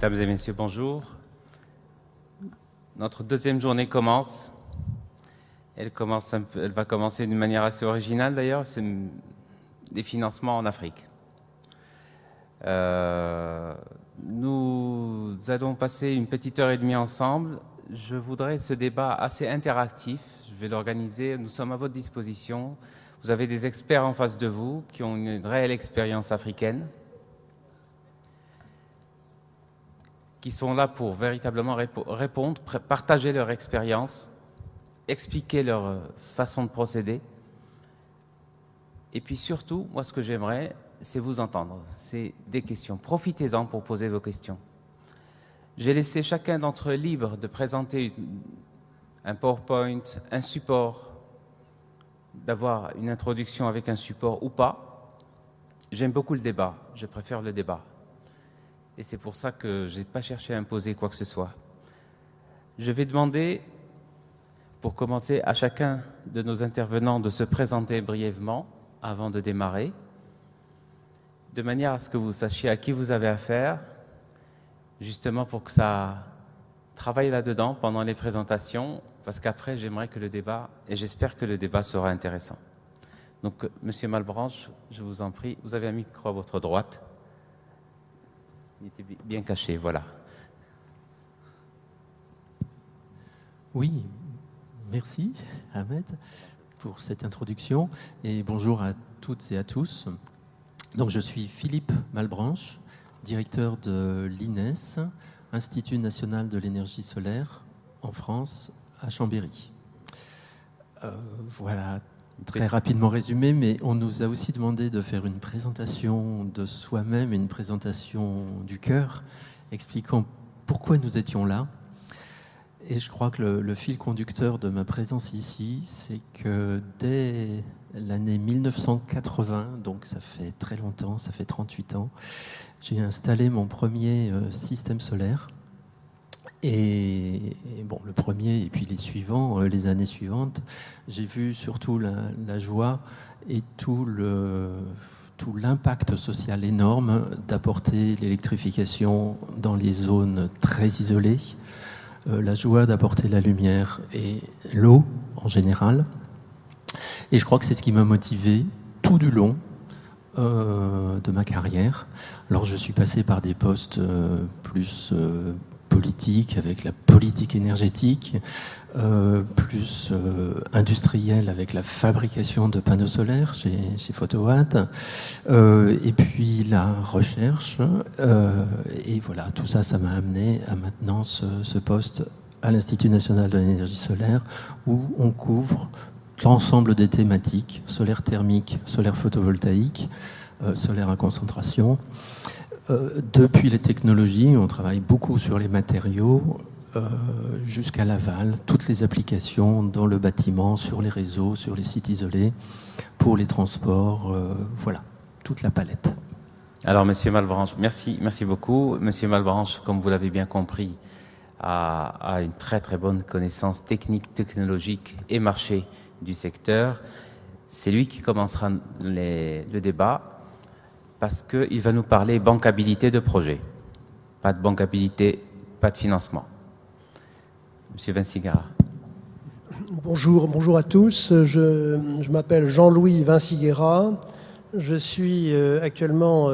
Mesdames et messieurs, bonjour. Notre deuxième journée commence. Elle va commencer d'une manière assez originale d'ailleurs, c'est des financements en Afrique. Nous allons passer une petite heure et demie ensemble. Je voudrais ce débat assez interactif. Je vais l'organiser. Nous sommes à votre disposition. Vous avez des experts en face de vous qui ont une réelle expérience africaine, qui sont là pour véritablement répondre, partager leur expérience, expliquer leur façon de procéder. Et puis surtout, moi ce que j'aimerais, c'est vous entendre. C'est des questions. Profitez-en pour poser vos questions. J'ai laissé chacun d'entre eux libre de présenter un PowerPoint, un support, d'avoir une introduction avec un support ou pas. J'aime beaucoup le débat, je préfère le débat. Et c'est pour ça que je n'ai pas cherché à imposer quoi que ce soit. Je vais demander, pour commencer, à chacun de nos intervenants de se présenter brièvement avant de démarrer, de manière à ce que vous sachiez à qui vous avez affaire, justement pour que ça travaille là-dedans pendant les présentations, parce qu'après, j'aimerais que le débat, et j'espère que le débat sera intéressant. Donc, Monsieur Malbranche, je vous en prie, vous avez un micro à votre droite. Il était bien caché, voilà. Oui, merci Ahmed pour cette introduction et bonjour à toutes et à tous. Donc je suis Philippe Malbranche, directeur de l'INES, Institut national de l'énergie solaire en France, à Chambéry. Voilà, très rapidement résumé, mais on nous a aussi demandé de faire une présentation de soi-même, une présentation du cœur, expliquant pourquoi nous étions là. Et je crois que le fil conducteur de ma présence ici, c'est que dès l'année 1980, donc ça fait très longtemps, ça fait 38 ans, j'ai installé mon premier système solaire. Et bon, le premier et puis les suivants, les années suivantes, j'ai vu surtout la joie et tout l'impact social énorme d'apporter l'électrification dans les zones très isolées, la joie d'apporter la lumière et l'eau en général. Et je crois que c'est ce qui m'a motivé tout du long de ma carrière. Alors je suis passé par des postes plus politique, avec la politique énergétique, plus industrielle avec la fabrication de panneaux solaires chez Photowatt, et puis la recherche. Et voilà, tout ça, ça m'a amené à maintenant ce poste à l'Institut national de l'énergie solaire, où on couvre l'ensemble des thématiques, solaire thermique, solaire photovoltaïque, solaire à concentration. Depuis les technologies, on travaille beaucoup sur les matériaux, jusqu'à l'aval, toutes les applications dans le bâtiment, sur les réseaux, sur les sites isolés, pour les transports, voilà, toute la palette. Alors, Monsieur Malbranche, merci beaucoup. Monsieur Malbranche, comme vous l'avez bien compris, a une très très bonne connaissance technique, technologique et marché du secteur. C'est lui qui commencera le débat, parce qu'il va nous parler bancabilité de projet. Pas de bancabilité, pas de financement. Monsieur Vinciguerra. Bonjour à tous. Je m'appelle Jean-Louis Vinciguerra. Je suis actuellement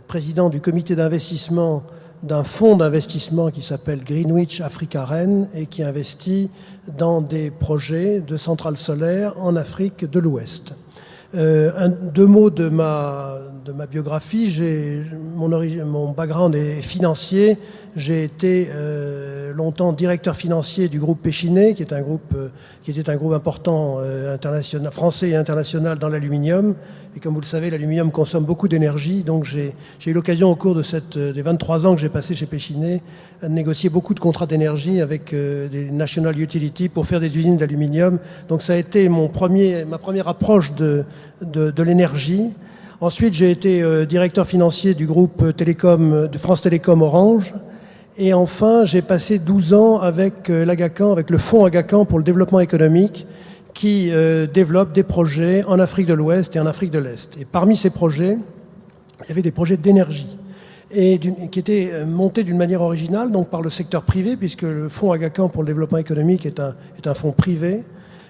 président du comité d'investissement d'un fonds d'investissement qui s'appelle Greenwich Africa Rennes et qui investit dans des projets de centrales solaires en Afrique de l'Ouest. Deux mots de ma biographie. Mon background est financier. J'ai été longtemps directeur financier du groupe Péchinet, qui était un groupe important international, français et international dans l'aluminium. Et comme vous le savez, l'aluminium consomme beaucoup d'énergie. Donc j'ai eu l'occasion au cours de des 23 ans que j'ai passé chez Péchinet de négocier beaucoup de contrats d'énergie avec des national utilities pour faire des usines d'aluminium. Donc ça a été ma première approche de l'énergie. Ensuite, j'ai été directeur financier du groupe Télécom, de France Télécom Orange. Et enfin, j'ai passé 12 ans avec l'Agacan, avec le fonds Agacan pour le développement économique, qui développe des projets en Afrique de l'Ouest et en Afrique de l'Est. Et parmi ces projets, il y avait des projets d'énergie. et qui était monté d'une manière originale, donc par le secteur privé, puisque le fonds Aga Khan pour le développement économique est un fonds privé.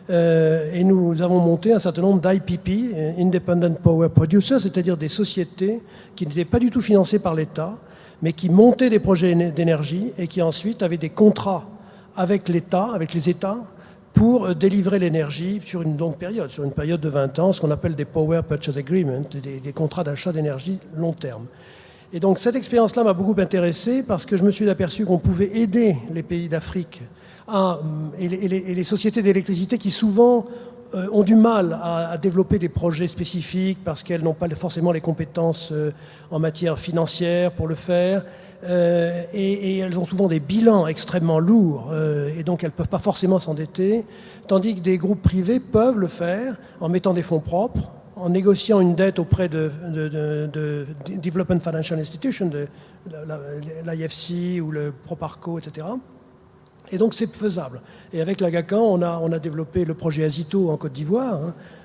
Et nous avons monté un certain nombre d'IPP, Independent Power Producers, c'est-à-dire des sociétés qui n'étaient pas du tout financées par l'État, mais qui montaient des projets d'énergie et qui ensuite avaient des contrats avec l'État, avec les États, pour délivrer l'énergie sur une longue période, sur une période de 20 ans, ce qu'on appelle des Power Purchase Agreements, des contrats d'achat d'énergie long terme. Et donc cette expérience-là m'a beaucoup intéressé parce que je me suis aperçu qu'on pouvait aider les pays d'Afrique et les sociétés d'électricité qui souvent ont du mal à développer des projets spécifiques parce qu'elles n'ont pas forcément les compétences en matière financière pour le faire. Et elles ont souvent des bilans extrêmement lourds et donc elles ne peuvent pas forcément s'endetter, tandis que des groupes privés peuvent le faire en mettant des fonds propres, en négociant une dette auprès de Development Financial Institutions, de l'IFC ou le Proparco, etc. Et donc c'est faisable. Et avec l'Aga Khan, on a développé le projet Azito en Côte d'Ivoire,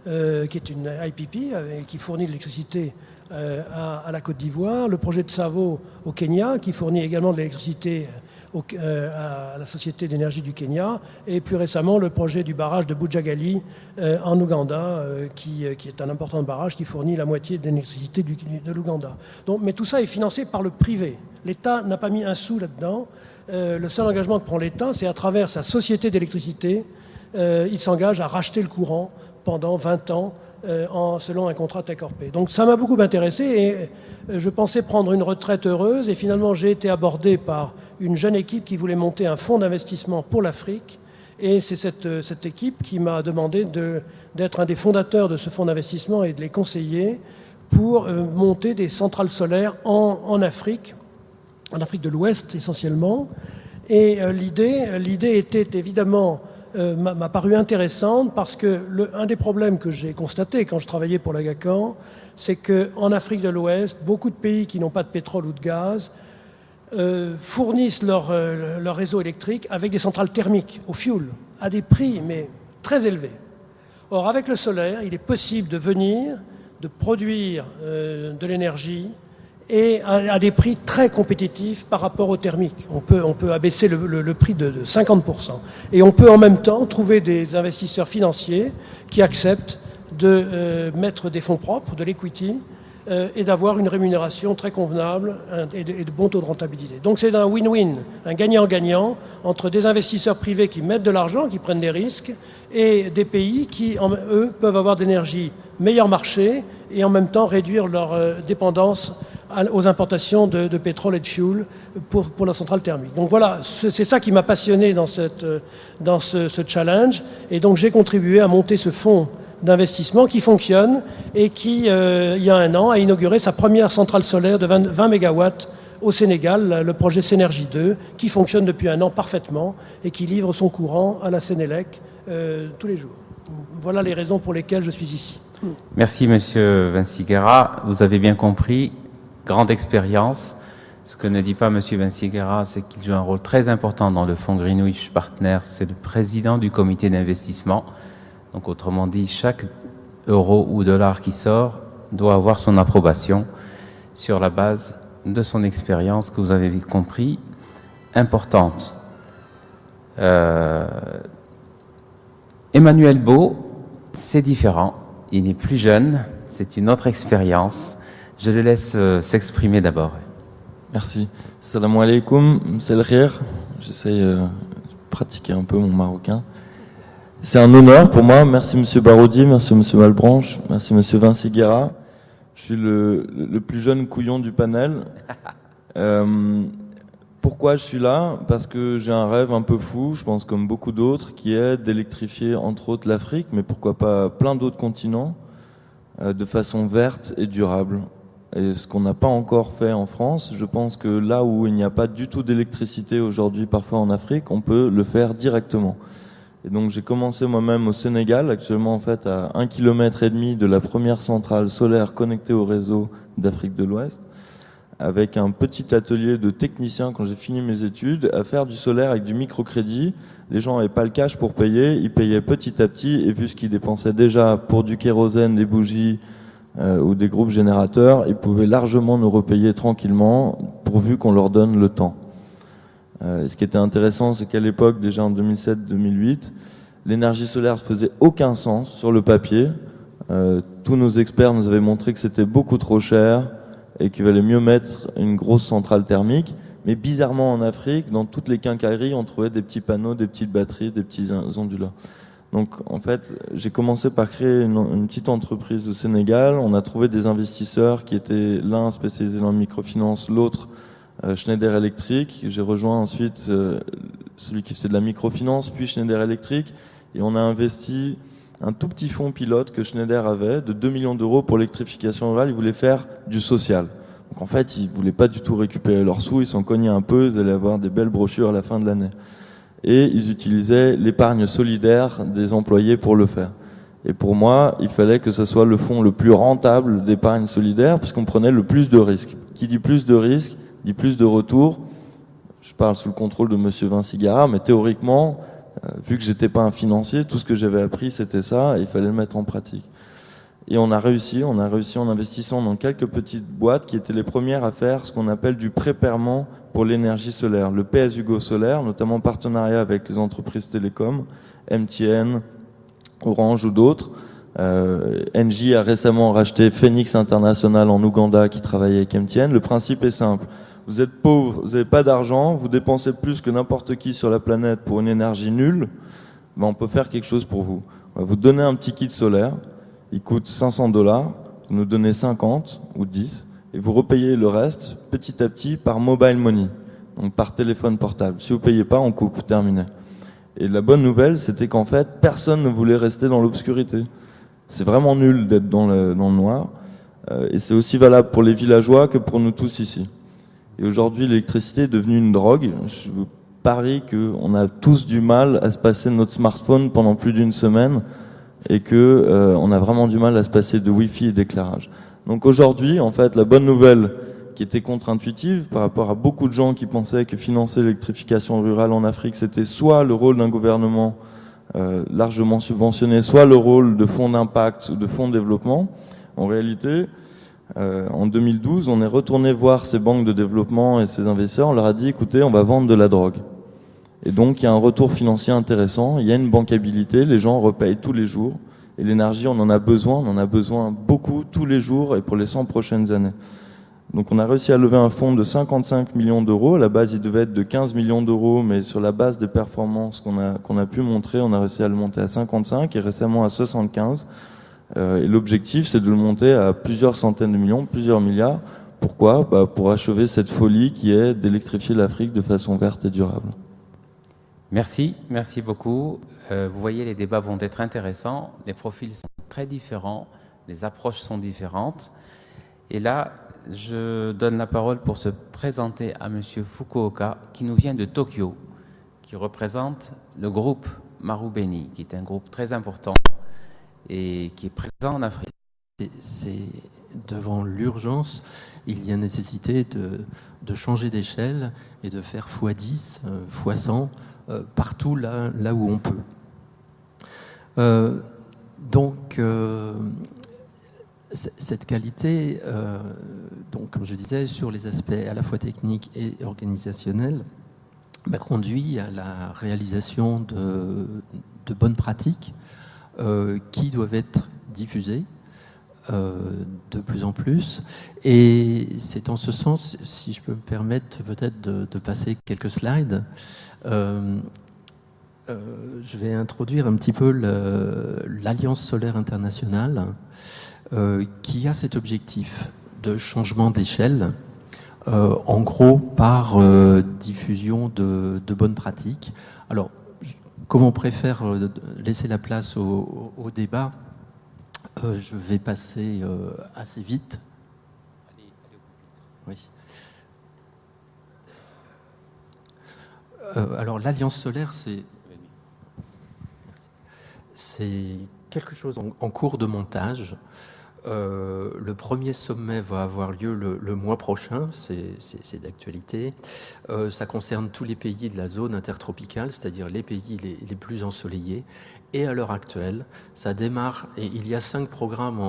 qui est une IPP qui fournit de l'électricité à la Côte d'Ivoire, le projet de Tsavo au Kenya, qui fournit également de l'électricité à la Société d'énergie du Kenya, et plus récemment le projet du barrage de Bujagali en Ouganda, qui est un important barrage qui fournit la moitié de l'électricité de l'Ouganda. Mais tout ça est financé par le privé. L'État n'a pas mis un sou là-dedans. Le seul engagement que prend l'État, c'est à travers sa société d'électricité, il s'engage à racheter le courant pendant 20 ans selon un contrat take-or-pay. Donc ça m'a beaucoup intéressé et je pensais prendre une retraite heureuse et finalement j'ai été abordé par une jeune équipe qui voulait monter un fonds d'investissement pour l'Afrique et c'est cette équipe qui m'a demandé d'être un des fondateurs de ce fonds d'investissement et de les conseiller pour monter des centrales solaires en Afrique de l'Ouest essentiellement. Et l'idée était évidemment m'a paru intéressante parce que un des problèmes que j'ai constaté quand je travaillais pour l'Aga Khan, c'est qu'en Afrique de l'Ouest, beaucoup de pays qui n'ont pas de pétrole ou de gaz fournissent leur réseau électrique avec des centrales thermiques au fioul, à des prix mais très élevés. Or, avec le solaire, il est possible de produire de l'énergie et à des prix très compétitifs par rapport au thermique. On peut abaisser le prix de 50%. Et on peut en même temps trouver des investisseurs financiers qui acceptent de mettre des fonds propres, de l'equity, et d'avoir une rémunération très convenable et de bons taux de rentabilité. Donc c'est un win-win, un gagnant-gagnant entre des investisseurs privés qui mettent de l'argent, qui prennent des risques, et des pays qui, eux, peuvent avoir d'énergie meilleur marché et en même temps réduire leur dépendance aux importations de pétrole et de fuel pour la centrale thermique. Donc voilà, c'est ça qui m'a passionné dans ce challenge. Et donc j'ai contribué à monter ce fonds d'investissement qui fonctionne et qui, il y a un an, a inauguré sa première centrale solaire de 20 MW au Sénégal, le projet Sénergie 2, qui fonctionne depuis un an parfaitement et qui livre son courant à la Sénélec tous les jours. Voilà les raisons pour lesquelles je suis ici. Merci, Monsieur Vinciguerra. Vous avez bien compris, grande expérience. Ce que ne dit pas Monsieur Vinciguerra, c'est qu'il joue un rôle très important dans le fonds Greenwich Partners. C'est le président du comité d'investissement. Donc, autrement dit, chaque euro ou dollar qui sort doit avoir son approbation sur la base de son expérience, que vous avez compris, importante. Emmanuel Beau, c'est différent. Il est plus jeune, c'est une autre expérience. Je le laisse s'exprimer d'abord. Merci. Salam alaikum, c'est le rire. J'essaye de pratiquer un peu mon marocain. C'est un honneur pour moi. Merci Monsieur Baroudi, merci Monsieur Malbranche, merci Monsieur Vinciguerra. Je suis le plus jeune couillon du panel. Pourquoi je suis là? Parce que j'ai un rêve un peu fou, je pense comme beaucoup d'autres, qui est d'électrifier entre autres l'Afrique, mais pourquoi pas plein d'autres continents, de façon verte et durable. Et ce qu'on n'a pas encore fait en France, je pense que là où il n'y a pas du tout d'électricité aujourd'hui, parfois en Afrique, on peut le faire directement. Et donc j'ai commencé moi-même au Sénégal, actuellement en fait à 1,5 km de la première centrale solaire connectée au réseau d'Afrique de l'Ouest, avec un petit atelier de technicien quand j'ai fini mes études, à faire du solaire avec du microcrédit. Les gens n'avaient pas le cash pour payer, ils payaient petit à petit, et vu ce qu'ils dépensaient déjà pour du kérosène, des bougies ou des groupes générateurs, ils pouvaient largement nous repayer tranquillement pourvu qu'on leur donne le temps. Ce qui était intéressant, c'est qu'à l'époque, déjà en 2007-2008, l'énergie solaire ne faisait aucun sens sur le papier. Tous nos experts nous avaient montré que c'était beaucoup trop cher et qu'il valait mieux mettre une grosse centrale thermique. Mais bizarrement, en Afrique, dans toutes les quincailleries, on trouvait des petits panneaux, des petites batteries, des petits ondulats. Donc, en fait, j'ai commencé par créer une petite entreprise au Sénégal. On a trouvé des investisseurs qui étaient l'un spécialisé dans le microfinance, l'autre Schneider Electric. J'ai rejoint ensuite celui qui faisait de la microfinance, puis Schneider Electric. Et on a investi un tout petit fonds pilote que Schneider avait de 2 millions d'euros pour l'électrification rurale. Ils voulaient faire du social. Donc en fait, ils voulaient pas du tout récupérer leurs sous. Ils s'en cognaient un peu. Ils allaient avoir des belles brochures à la fin de l'année. Et ils utilisaient l'épargne solidaire des employés pour le faire. Et pour moi, il fallait que ce soit le fonds le plus rentable d'épargne solidaire, puisqu'on prenait le plus de risques. Qui dit plus de risques, dit plus de retours. Je parle sous le contrôle de monsieur Vinci Gara, mais théoriquement, vu que j'étais pas un financier, tout ce que j'avais appris, c'était ça, et il fallait le mettre en pratique. Et on a réussi en investissant dans quelques petites boîtes qui étaient les premières à faire ce qu'on appelle du prépaiement pour l'énergie solaire. Le PS Hugo Solaire, notamment en partenariat avec les entreprises télécoms, MTN, Orange ou d'autres. Engie a récemment racheté Phoenix International en Ouganda qui travaillait avec MTN. Le principe est simple. Vous êtes pauvre, vous n'avez pas d'argent, vous dépensez plus que n'importe qui sur la planète pour une énergie nulle, ben on peut faire quelque chose pour vous. On va vous donner un petit kit solaire, il coûte $500, vous nous donnez 50 ou 10, et vous repayez le reste petit à petit par mobile money, donc par téléphone portable. Si vous ne payez pas, on coupe, terminé. Et la bonne nouvelle, c'était qu'en fait, personne ne voulait rester dans l'obscurité. C'est vraiment nul d'être dans le noir, et c'est aussi valable pour les villageois que pour nous tous ici. Et aujourd'hui, l'électricité est devenue une drogue. Je vous parie qu'on a tous du mal à se passer de notre smartphone pendant plus d'une semaine et que on a vraiment du mal à se passer de Wi-Fi et d'éclairage. Donc aujourd'hui, en fait, la bonne nouvelle qui était contre-intuitive par rapport à beaucoup de gens qui pensaient que financer l'électrification rurale en Afrique, c'était soit le rôle d'un gouvernement largement subventionné, soit le rôle de fonds d'impact ou de fonds de développement. En réalité, en 2012, on est retourné voir ces banques de développement et ces investisseurs. On leur a dit, écoutez, on va vendre de la drogue. Et donc, il y a un retour financier intéressant. Il y a une bankabilité. Les gens repayent tous les jours. Et l'énergie, on en a besoin. On en a besoin beaucoup tous les jours et pour les 100 prochaines années. Donc, on a réussi à lever un fonds de 55 millions d'euros. À la base, il devait être de 15 millions d'euros, mais sur la base des performances qu'on a pu montrer, on a réussi à le monter à 55 et récemment à 75. Et l'objectif, c'est de le monter à plusieurs centaines de millions, plusieurs milliards. Pourquoi ? Pour achever cette folie qui est d'électrifier l'Afrique de façon verte et durable. Merci beaucoup. Vous voyez, les débats vont être intéressants. Les profils sont très différents, les approches sont différentes. Et là, je donne la parole pour se présenter à Monsieur Fukuoka, qui nous vient de Tokyo, qui représente le groupe Marubeni, qui est un groupe très important et qui est présent en Afrique. C'est devant l'urgence, il y a nécessité de changer d'échelle et de faire x10, x100, partout là où on peut. Donc, cette qualité, donc, comme je disais, sur les aspects à la fois techniques et organisationnels, conduit à la réalisation de bonnes pratiques qui doivent être diffusées de plus en plus. Et c'est en ce sens, si je peux me permettre peut-être de passer quelques slides, je vais introduire un petit peu l'Alliance solaire internationale qui a cet objectif de changement d'échelle, en gros par diffusion de bonnes pratiques. Alors, comme on préfère laisser la place au débat, je vais passer assez vite. Oui. Alors, l'Alliance solaire, c'est quelque chose en cours de montage. Le premier sommet va avoir lieu le mois prochain, c'est d'actualité. Ça concerne tous les pays de la zone intertropicale, c'est-à-dire les pays les plus ensoleillés. Et à l'heure actuelle, ça démarre, et il y a 5 programmes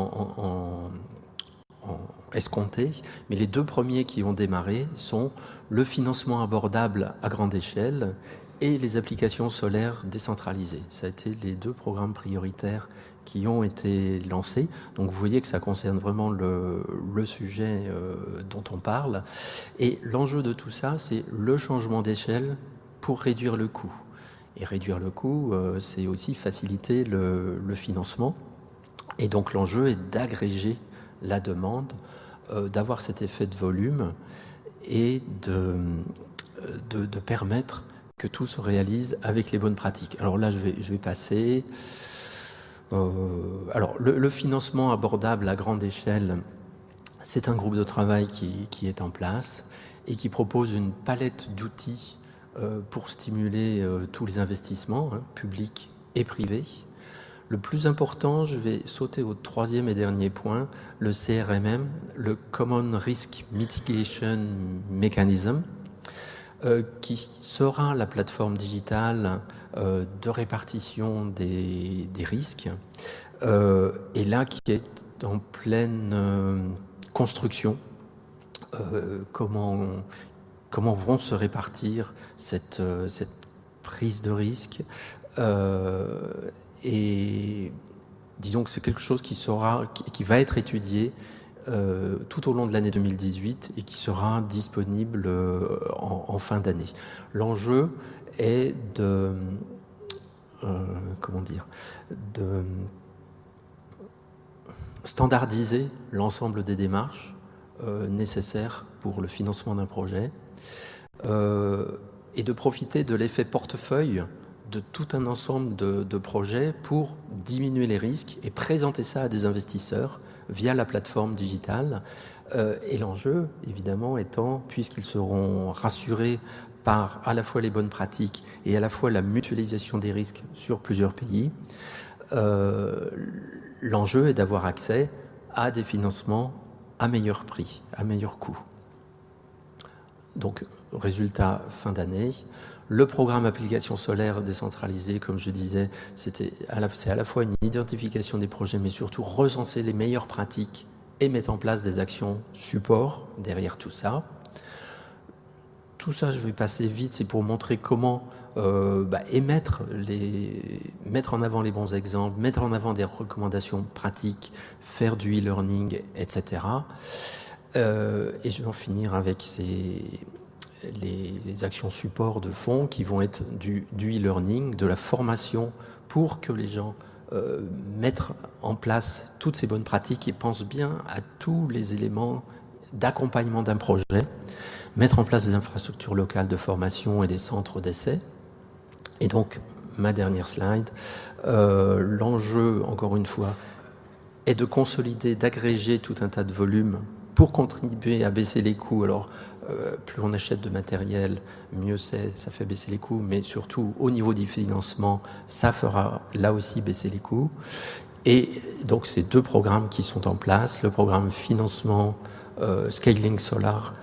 escompté, mais les 2 premiers qui ont démarré sont le financement abordable à grande échelle et les applications solaires décentralisées. Ça a été les 2 programmes prioritaires qui ont été lancés. Donc vous voyez que ça concerne vraiment le sujet dont on parle. Et l'enjeu de tout ça, c'est le changement d'échelle pour réduire le coût. Et réduire le coût, c'est aussi faciliter le financement. Et donc l'enjeu est d'agréger la demande, d'avoir cet effet de volume et de permettre que tout se réalise avec les bonnes pratiques. Alors là, je vais passer. Alors le financement abordable à grande échelle, c'est un groupe de travail qui est en place et qui propose une palette d'outils pour stimuler tous les investissements, publics et privés. Le plus important, je vais sauter au 3e et dernier point, le CRMM, le Common Risk Mitigation Mechanism, qui sera la plateforme digitale de répartition des risques, et là qui est en pleine construction. Comment vont se répartir cette prise de risque, et disons que c'est quelque chose qui va être étudié tout au long de l'année 2018 et qui sera disponible en fin d'année. L'enjeu est de standardiser l'ensemble des démarches nécessaires pour le financement d'un projet et de profiter de l'effet portefeuille de tout un ensemble de projets pour diminuer les risques et présenter ça à des investisseurs via la plateforme digitale. Et l'enjeu, évidemment, étant, puisqu'ils seront rassurés par à la fois les bonnes pratiques et à la fois la mutualisation des risques sur plusieurs pays, l'enjeu est d'avoir accès à des financements à meilleur prix, à meilleur coût. Donc, résultat fin d'année, le programme application solaire décentralisée, comme je disais, c'est à la fois une identification des projets, mais surtout recenser les meilleures pratiques et mettre en place des actions support derrière tout ça. Tout ça, je vais passer vite, c'est pour montrer comment mettre en avant les bons exemples, mettre en avant des recommandations pratiques, faire du e-learning, etc. Et je vais en finir avec les actions support de fond qui vont être du e-learning, de la formation pour que les gens mettent en place toutes ces bonnes pratiques et pensent bien à tous les éléments d'accompagnement d'un projet, mettre en place des infrastructures locales de formation et des centres d'essai. Et donc, ma dernière slide, l'enjeu, encore une fois, est de consolider, d'agréger tout un tas de volumes pour contribuer à baisser les coûts. Alors, plus on achète de matériel, mieux c'est, ça fait baisser les coûts, mais surtout au niveau du financement, ça fera là aussi baisser les coûts. Et donc ces 2 programmes qui sont en place, le programme financement Scaling Solar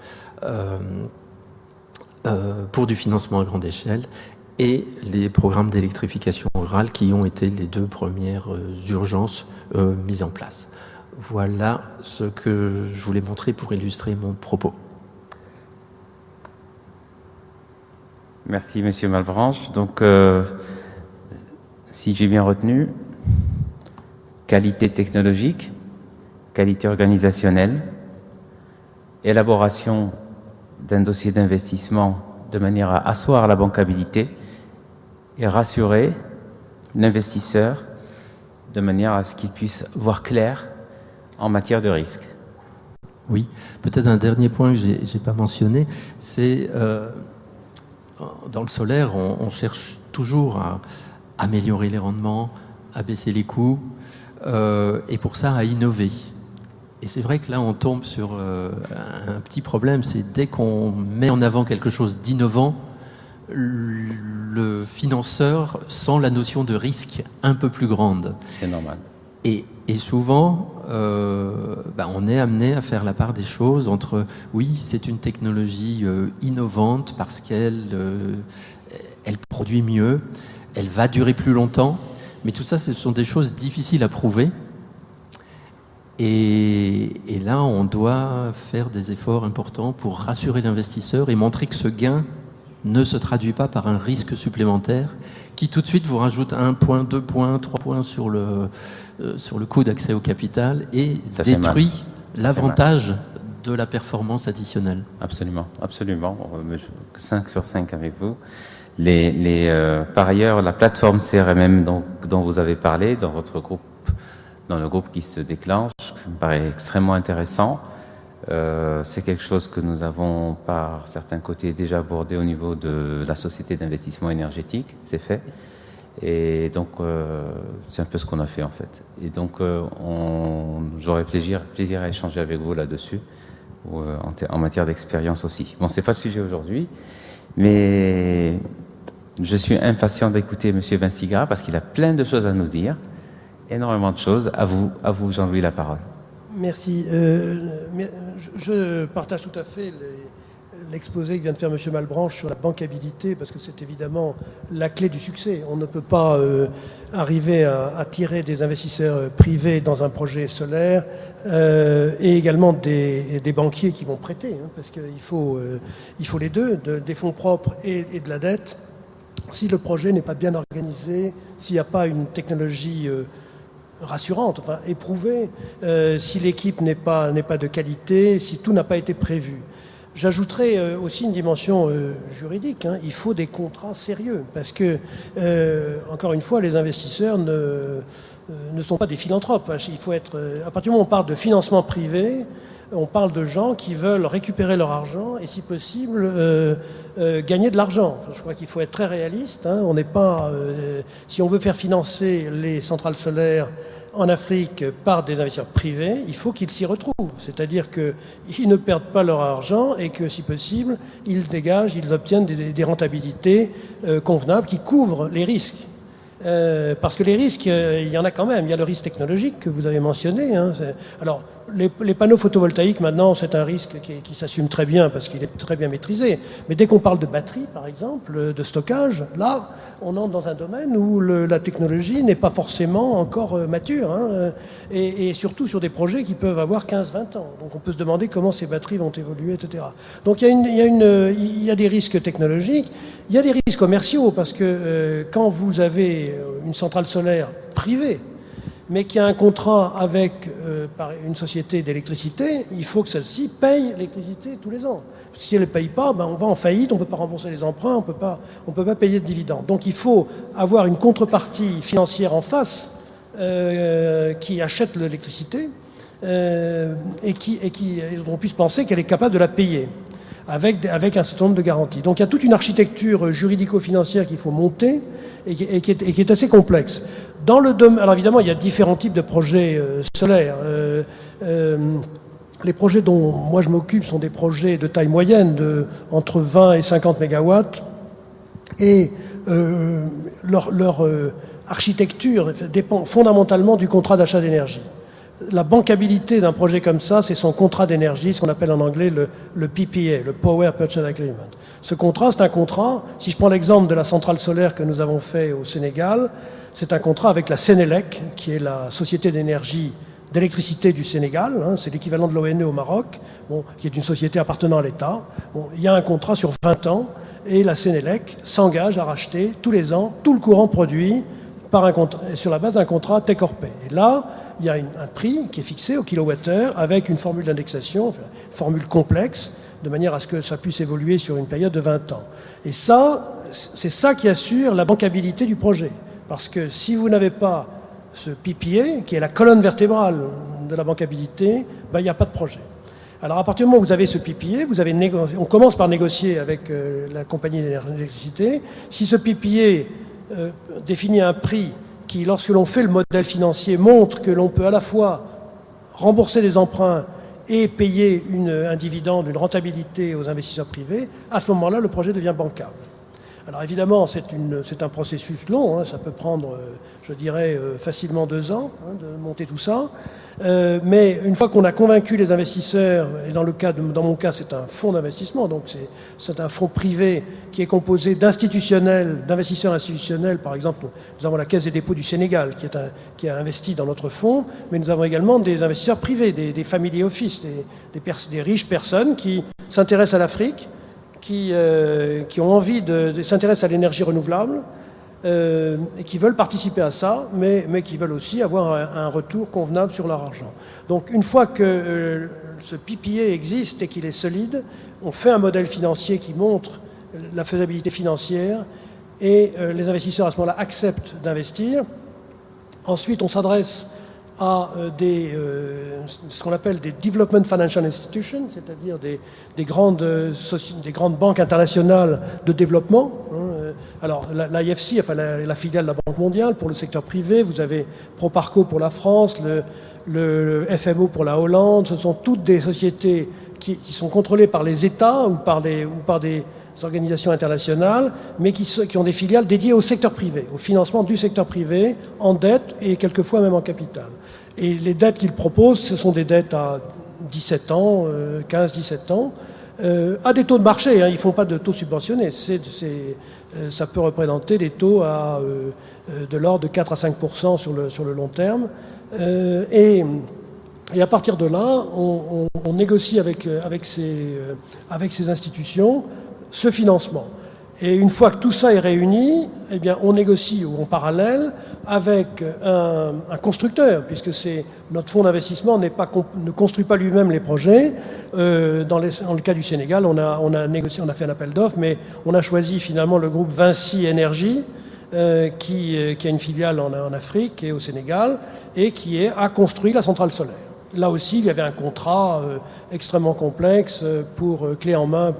pour du financement à grande échelle et les programmes d'électrification rurale qui ont été les 2 premières urgences mises en place. Voilà ce que je voulais montrer pour illustrer mon propos. Merci, Monsieur Malebranche. Donc, si j'ai bien retenu, qualité technologique, qualité organisationnelle, élaboration d'un dossier d'investissement de manière à asseoir la bancabilité et rassurer l'investisseur de manière à ce qu'il puisse voir clair en matière de risque. Oui, peut-être un dernier point que je n'ai pas mentionné, c'est dans le solaire, on cherche toujours à améliorer les rendements, à baisser les coûts, et pour ça, à innover. Et c'est vrai que là, on tombe sur un petit problème, c'est dès qu'on met en avant quelque chose d'innovant, le financeur sent la notion de risque un peu plus grande. C'est normal. Et souvent, on est amené à faire la part des choses entre, oui, c'est une technologie innovante parce qu'elle produit mieux, elle va durer plus longtemps, mais tout ça, ce sont des choses difficiles à prouver. Et là, on doit faire des efforts importants pour rassurer l'investisseur et montrer que ce gain ne se traduit pas par un risque supplémentaire qui tout de suite vous rajoute 1 point, 2 points, 3 points sur le coût d'accès au capital et détruit l'avantage de la performance additionnelle. Absolument, absolument. 5 sur 5 avec vous. Par ailleurs, la plateforme CRMM dont vous avez parlé dans votre groupe, dans le groupe qui se déclenche, ça me paraît extrêmement intéressant. C'est quelque chose que nous avons par certains côtés déjà abordé au niveau de la société d'investissement énergétique, c'est fait. Et donc, c'est un peu ce qu'on a fait en fait. Et donc, j'aurais plaisir à échanger avec vous là-dessus, en matière d'expérience aussi. Bon, c'est pas le sujet aujourd'hui, mais je suis impatient d'écouter M. Vinciguera parce qu'il a plein de choses à nous dire, énormément de choses. À vous Jean-Louis, la parole. Merci. Je partage tout à fait l'exposé que vient de faire M. Malebranche sur la bancabilité, parce que c'est évidemment la clé du succès. On ne peut pas arriver à attirer des investisseurs privés dans un projet solaire et également des banquiers qui vont prêter, hein, parce qu'il faut les deux, des fonds propres et de la dette. Si le projet n'est pas bien organisé, s'il n'y a pas une technologie rassurante, enfin éprouvée, si l'équipe n'est pas de qualité, si tout n'a pas été prévu. J'ajouterai aussi une dimension juridique. Hein. Il faut des contrats sérieux parce que, encore une fois, les investisseurs ne sont pas des philanthropes. Il faut être, à partir du moment où on parle de financement privé, on parle de gens qui veulent récupérer leur argent et, si possible, gagner de l'argent. Je crois qu'il faut être très réaliste. Hein. On n'est pas, si on veut faire financer les centrales solaires en Afrique par des investisseurs privés, il faut qu'ils s'y retrouvent. C'est-à-dire qu'ils ne perdent pas leur argent et que, si possible, ils obtiennent des rentabilités convenables qui couvrent les risques. Parce que les risques, il y en a quand même. Il y a le risque technologique que vous avez mentionné. Hein. Alors, les panneaux photovoltaïques, maintenant, c'est un risque qui s'assume très bien parce qu'il est très bien maîtrisé. Mais dès qu'on parle de batterie, par exemple, de stockage, là, on entre dans un domaine où la technologie n'est pas forcément encore mature. Hein, et surtout sur des projets qui peuvent avoir 15-20 ans. Donc, on peut se demander comment ces batteries vont évoluer, etc. Donc, il y a des risques technologiques. Il y a des risques commerciaux parce que quand vous avez une centrale solaire privée, mais qui a un contrat avec par une société d'électricité, il faut que celle-ci paye l'électricité tous les ans. Si elle ne paye pas, on va en faillite, on ne peut pas rembourser les emprunts, on ne peut pas payer de dividendes. Donc il faut avoir une contrepartie financière en face qui achète l'électricité et dont on puisse penser qu'elle est capable de la payer avec un certain nombre de garanties. Donc il y a toute une architecture juridico-financière qu'il faut monter et qui est assez complexe. Dans le domaine, alors évidemment, il y a différents types de projets solaires. Les projets dont moi je m'occupe sont des projets de taille moyenne, entre 20 et 50 mégawatts. Et leur architecture dépend fondamentalement du contrat d'achat d'énergie. La bancabilité d'un projet comme ça, c'est son contrat d'énergie, ce qu'on appelle en anglais le PPA, le Power Purchase Agreement. Ce contrat, c'est un contrat, si je prends l'exemple de la centrale solaire que nous avons fait au Sénégal, c'est un contrat avec la Sénélec, qui est la société d'électricité du Sénégal, hein, c'est l'équivalent de l'ONE au Maroc, qui est une société appartenant à l'État. Il y a un contrat sur 20 ans, et la Sénélec s'engage à racheter tous les ans tout le courant produit sur la base d'un contrat take-or-pay. Et là, il y a un prix qui est fixé au kilowattheure avec une formule d'indexation, formule complexe, de manière à ce que ça puisse évoluer sur une période de 20 ans. Et ça, c'est ça qui assure la bancabilité du projet. Parce que si vous n'avez pas ce PPA, qui est la colonne vertébrale de la bancabilité, il n'y a pas de projet. Alors à partir du moment où vous avez ce PPA, on commence par négocier avec la compagnie d'électricité. Si ce PPA définit un prix qui, lorsque l'on fait le modèle financier, montre que l'on peut à la fois rembourser des emprunts et payer un dividende, une rentabilité aux investisseurs privés, à ce moment-là, le projet devient bancable. Alors évidemment, c'est un processus long, hein, ça peut prendre, je dirais, facilement 2 ans de monter tout ça. Mais une fois qu'on a convaincu les investisseurs, et dans mon cas, c'est un fonds d'investissement, donc c'est un fonds privé qui est composé d'investisseurs institutionnels. Par exemple, nous avons la Caisse des dépôts du Sénégal qui a investi dans notre fonds, mais nous avons également des investisseurs privés, des family office, des riches personnes qui s'intéressent à l'Afrique, qui ont envie s'intéressent à l'énergie renouvelable, et qui veulent participer à ça, mais qui veulent aussi avoir un retour convenable sur leur argent. Donc une fois que ce PPA existe et qu'il est solide, on fait un modèle financier qui montre la faisabilité financière et les investisseurs à ce moment-là acceptent d'investir. Ensuite, on s'adresse à ce qu'on appelle des Development Financial Institutions, c'est-à-dire des grandes banques internationales de développement. Alors l'IFC, enfin la filiale de la Banque mondiale pour le secteur privé, vous avez Proparco pour la France, le FMO pour la Hollande, ce sont toutes des sociétés qui sont contrôlées par les États ou par des organisations internationales, mais qui ont des filiales dédiées au secteur privé, au financement du secteur privé, en dette et quelquefois même en capital. Et les dettes qu'ils proposent, ce sont des dettes à 17 ans, 15-17 ans, à des taux de marché, hein, ils ne font pas de taux subventionnés. Ça peut représenter des taux de l'ordre de 4 à 5% sur le long terme. Et à partir de là, on négocie avec ces institutions ce financement. Et une fois que tout ça est réuni, eh bien, on négocie en parallèle avec un constructeur, puisque notre fonds d'investissement ne construit pas lui-même les projets. Dans le cas du Sénégal, on a fait un appel d'offres, mais on a choisi finalement le groupe Vinci Énergie, qui a une filiale en Afrique et au Sénégal, et qui a construit la centrale solaire. Là aussi, il y avait un contrat extrêmement complexe clé en main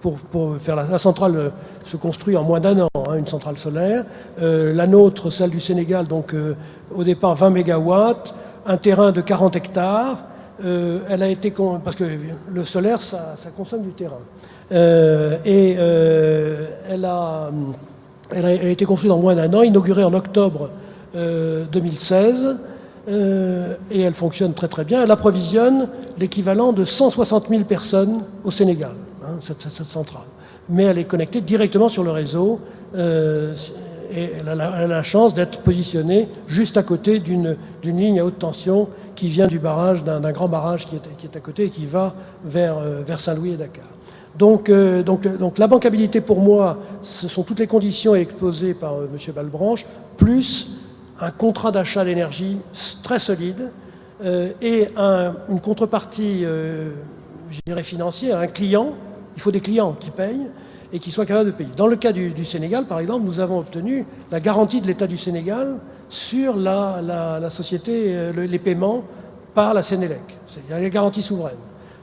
pour faire la centrale se construit en moins d'1 an, hein, une centrale solaire. La nôtre, celle du Sénégal, donc au départ 20 mégawatts, un terrain de 40 hectares. Elle a été parce que le solaire, ça consomme du terrain. Elle a été construite en moins d'1 an, inaugurée en octobre 2016. Et elle fonctionne très très bien. Elle approvisionne l'équivalent de 160 000 personnes au Sénégal, hein, cette centrale. Mais elle est connectée directement sur le réseau et elle a la chance d'être positionnée juste à côté d'une ligne à haute tension qui vient du barrage, d'un grand barrage qui est à côté et qui va vers Saint-Louis et Dakar. Donc la bancabilité pour moi, ce sont toutes les conditions exposées par M. Balbranche, plus un contrat d'achat d'énergie très solide et une contrepartie, je dirais, financière, un client. Il faut des clients qui payent et qui soient capables de payer. Dans le cas du Sénégal, par exemple, nous avons obtenu la garantie de l'État du Sénégal sur la société, les paiements par la Sénélec. Il y a les garanties souveraines.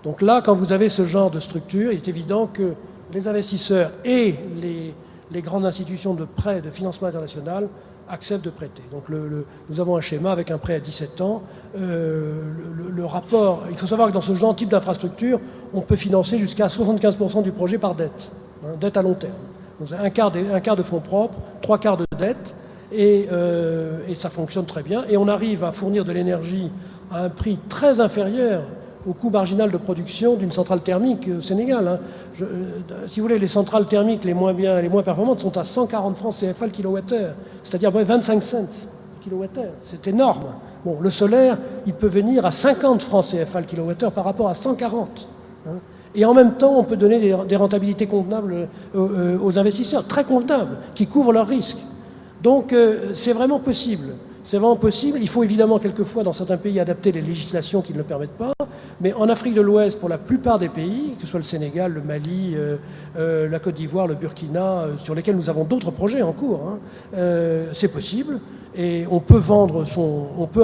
Donc là, quand vous avez ce genre de structure, il est évident que les investisseurs et les grandes institutions de prêt, de financement international, acceptent de prêter. Donc nous avons un schéma avec un prêt à 17 ans. Le rapport, il faut savoir que dans ce genre de type d'infrastructure, on peut financer jusqu'à 75% du projet par dette, hein, dette à long terme. Donc un quart de fonds propres, 3/4 de dette, et ça fonctionne très bien. Et on arrive à fournir de l'énergie à un prix très inférieur au coût marginal de production d'une centrale thermique au Sénégal. Hein. Si vous voulez, les centrales thermiques les moins performantes sont à 140 francs CFA le kilowattheure, c'est-à-dire 25 cents le kilowattheure. C'est énorme. Bon, le solaire, il peut venir à 50 francs CFA le kilowattheure par rapport à 140. Hein. Et en même temps, on peut donner des rentabilités convenables aux investisseurs, très convenables, qui couvrent leurs risques. Donc, c'est vraiment possible. C'est vraiment possible. Il faut évidemment quelquefois, dans certains pays, adapter les législations qui ne le permettent pas. Mais en Afrique de l'Ouest, pour la plupart des pays, que ce soit le Sénégal, le Mali, la Côte d'Ivoire, le Burkina, sur lesquels nous avons d'autres projets en cours, hein, c'est possible. Et on peut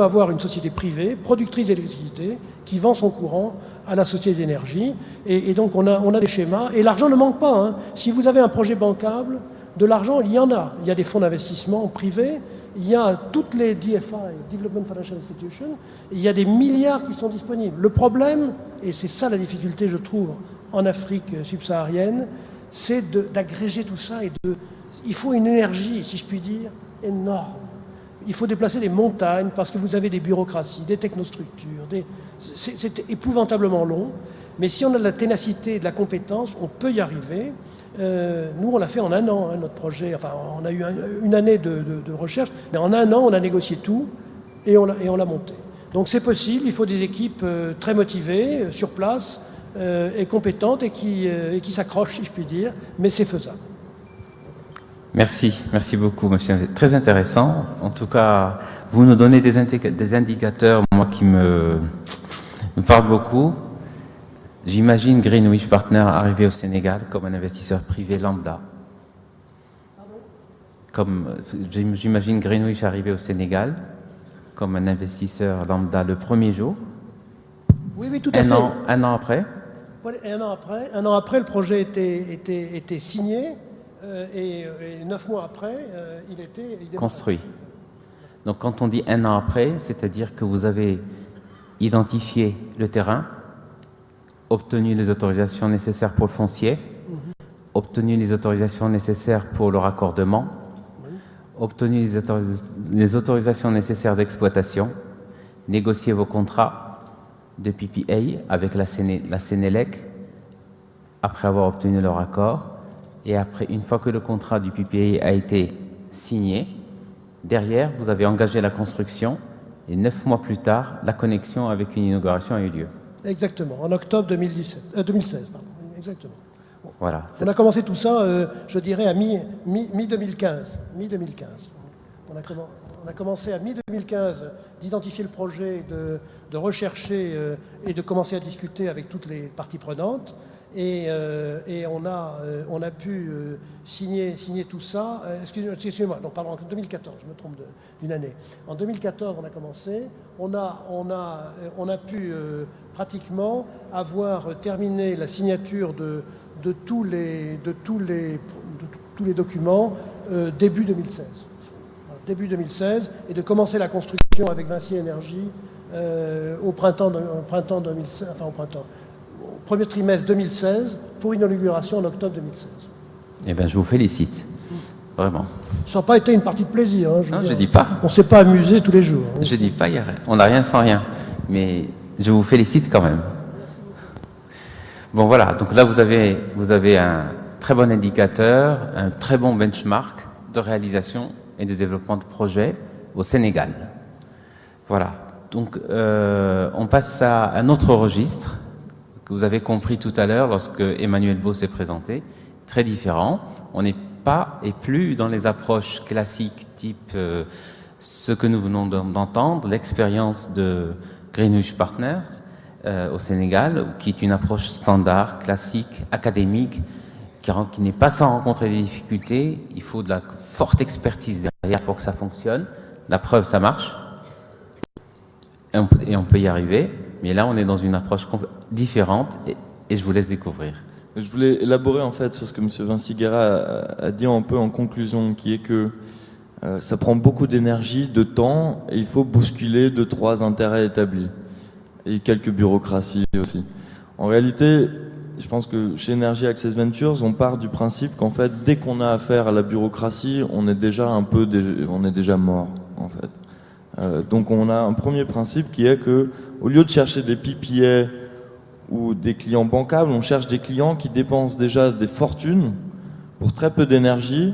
avoir une société privée, productrice d'électricité, qui vend son courant à la société d'énergie. Et donc on a des schémas. Et l'argent ne manque pas. Hein. Si vous avez un projet bancable, de l'argent, il y en a. Il y a des fonds d'investissement privés. Il y a toutes les DFI, Development Financial Institutions, et il y a des milliards qui sont disponibles. Le problème, et c'est ça la difficulté, je trouve, en Afrique subsaharienne, c'est d'agréger tout ça il faut une énergie, si je puis dire, énorme. Il faut déplacer des montagnes parce que vous avez des bureaucraties, des technostructures. C'est épouvantablement long. Mais si on a de la ténacité et de la compétence, on peut y arriver. Nous, on l'a fait en 1 an, hein, notre projet. Enfin, on a eu une année de recherche, mais en 1 an, on a négocié tout et on l'a monté. Donc c'est possible, il faut des équipes très motivées, sur place, et compétentes et qui s'accrochent, si je puis dire, mais c'est faisable. Merci beaucoup, monsieur. C'est très intéressant. En tout cas, vous nous donnez des indicateurs, moi, qui me parlent beaucoup. J'imagine Greenwich Partners arriver au Sénégal comme un investisseur privé lambda. J'imagine Greenwich arriver au Sénégal comme un investisseur lambda le premier jour. Oui, tout à fait. Un an après. Voilà, un an après, le projet était signé. Et 9 mois après, il était construit. Donc quand on dit 1 an après, c'est-à-dire que vous avez identifié le terrain, obtenu les autorisations nécessaires pour le foncier, obtenu les autorisations nécessaires pour le raccordement, obtenu les autorisations nécessaires d'exploitation, négocié vos contrats de PPA avec la Sénélec, après avoir obtenu leur accord. Et après, une fois que le contrat du PPA a été signé, derrière, vous avez engagé la construction et 9 mois plus tard, la connexion avec une inauguration a eu lieu. Exactement, en octobre 2016. Exactement. Bon. Voilà. On a commencé tout ça, je dirais, à mi-2015. On a commencé à mi-2015 d'identifier le projet, de rechercher et de commencer à discuter avec toutes les parties prenantes. Et on a pu signer tout ça. Excusez-moi, non, pardon, en 2014, je me trompe d'une année. En 2014, on a commencé. On a pu pratiquement avoir terminé la signature de tous les documents début 2016. Voilà, début 2016, et de commencer la construction avec Vinci Énergie au printemps 2016, enfin au printemps. Premier trimestre 2016 pour une inauguration en octobre 2016. Eh bien, je vous félicite. Vraiment. Ça n'a pas été une partie de plaisir. Hein, je dis pas. On ne s'est pas amusé tous les jours. Hein. Je dis pas, on n'a rien sans rien. Mais je vous félicite quand même. Bon, voilà. Donc là, vous avez un très bon indicateur, un très bon benchmark de réalisation et de développement de projets au Sénégal. Voilà. Donc, on passe à un autre registre que vous avez compris tout à l'heure lorsque Emmanuel Beau s'est présenté, très différent. On n'est pas et plus dans les approches classiques type ce que nous venons d'entendre, l'expérience de Greenwich Partners au Sénégal, qui est une approche standard, classique, académique, qui n'est pas sans rencontrer des difficultés. Il faut de la forte expertise derrière pour que ça fonctionne. La preuve, ça marche. Et on peut y arriver. Mais là, on est dans une approche différente et je vous laisse découvrir. Je voulais élaborer en fait sur ce que M. Vinci Guerra a dit un peu en conclusion, qui est que ça prend beaucoup d'énergie, de temps, et il faut bousculer 2-3 intérêts établis. Et quelques bureaucraties aussi. En réalité, je pense que chez Energy Access Ventures, on part du principe qu'en fait, dès qu'on a affaire à la bureaucratie, on est déjà mort, en fait. Donc on a un premier principe qui est que, au lieu de chercher des PPA ou des clients bancables, on cherche des clients qui dépensent déjà des fortunes pour très peu d'énergie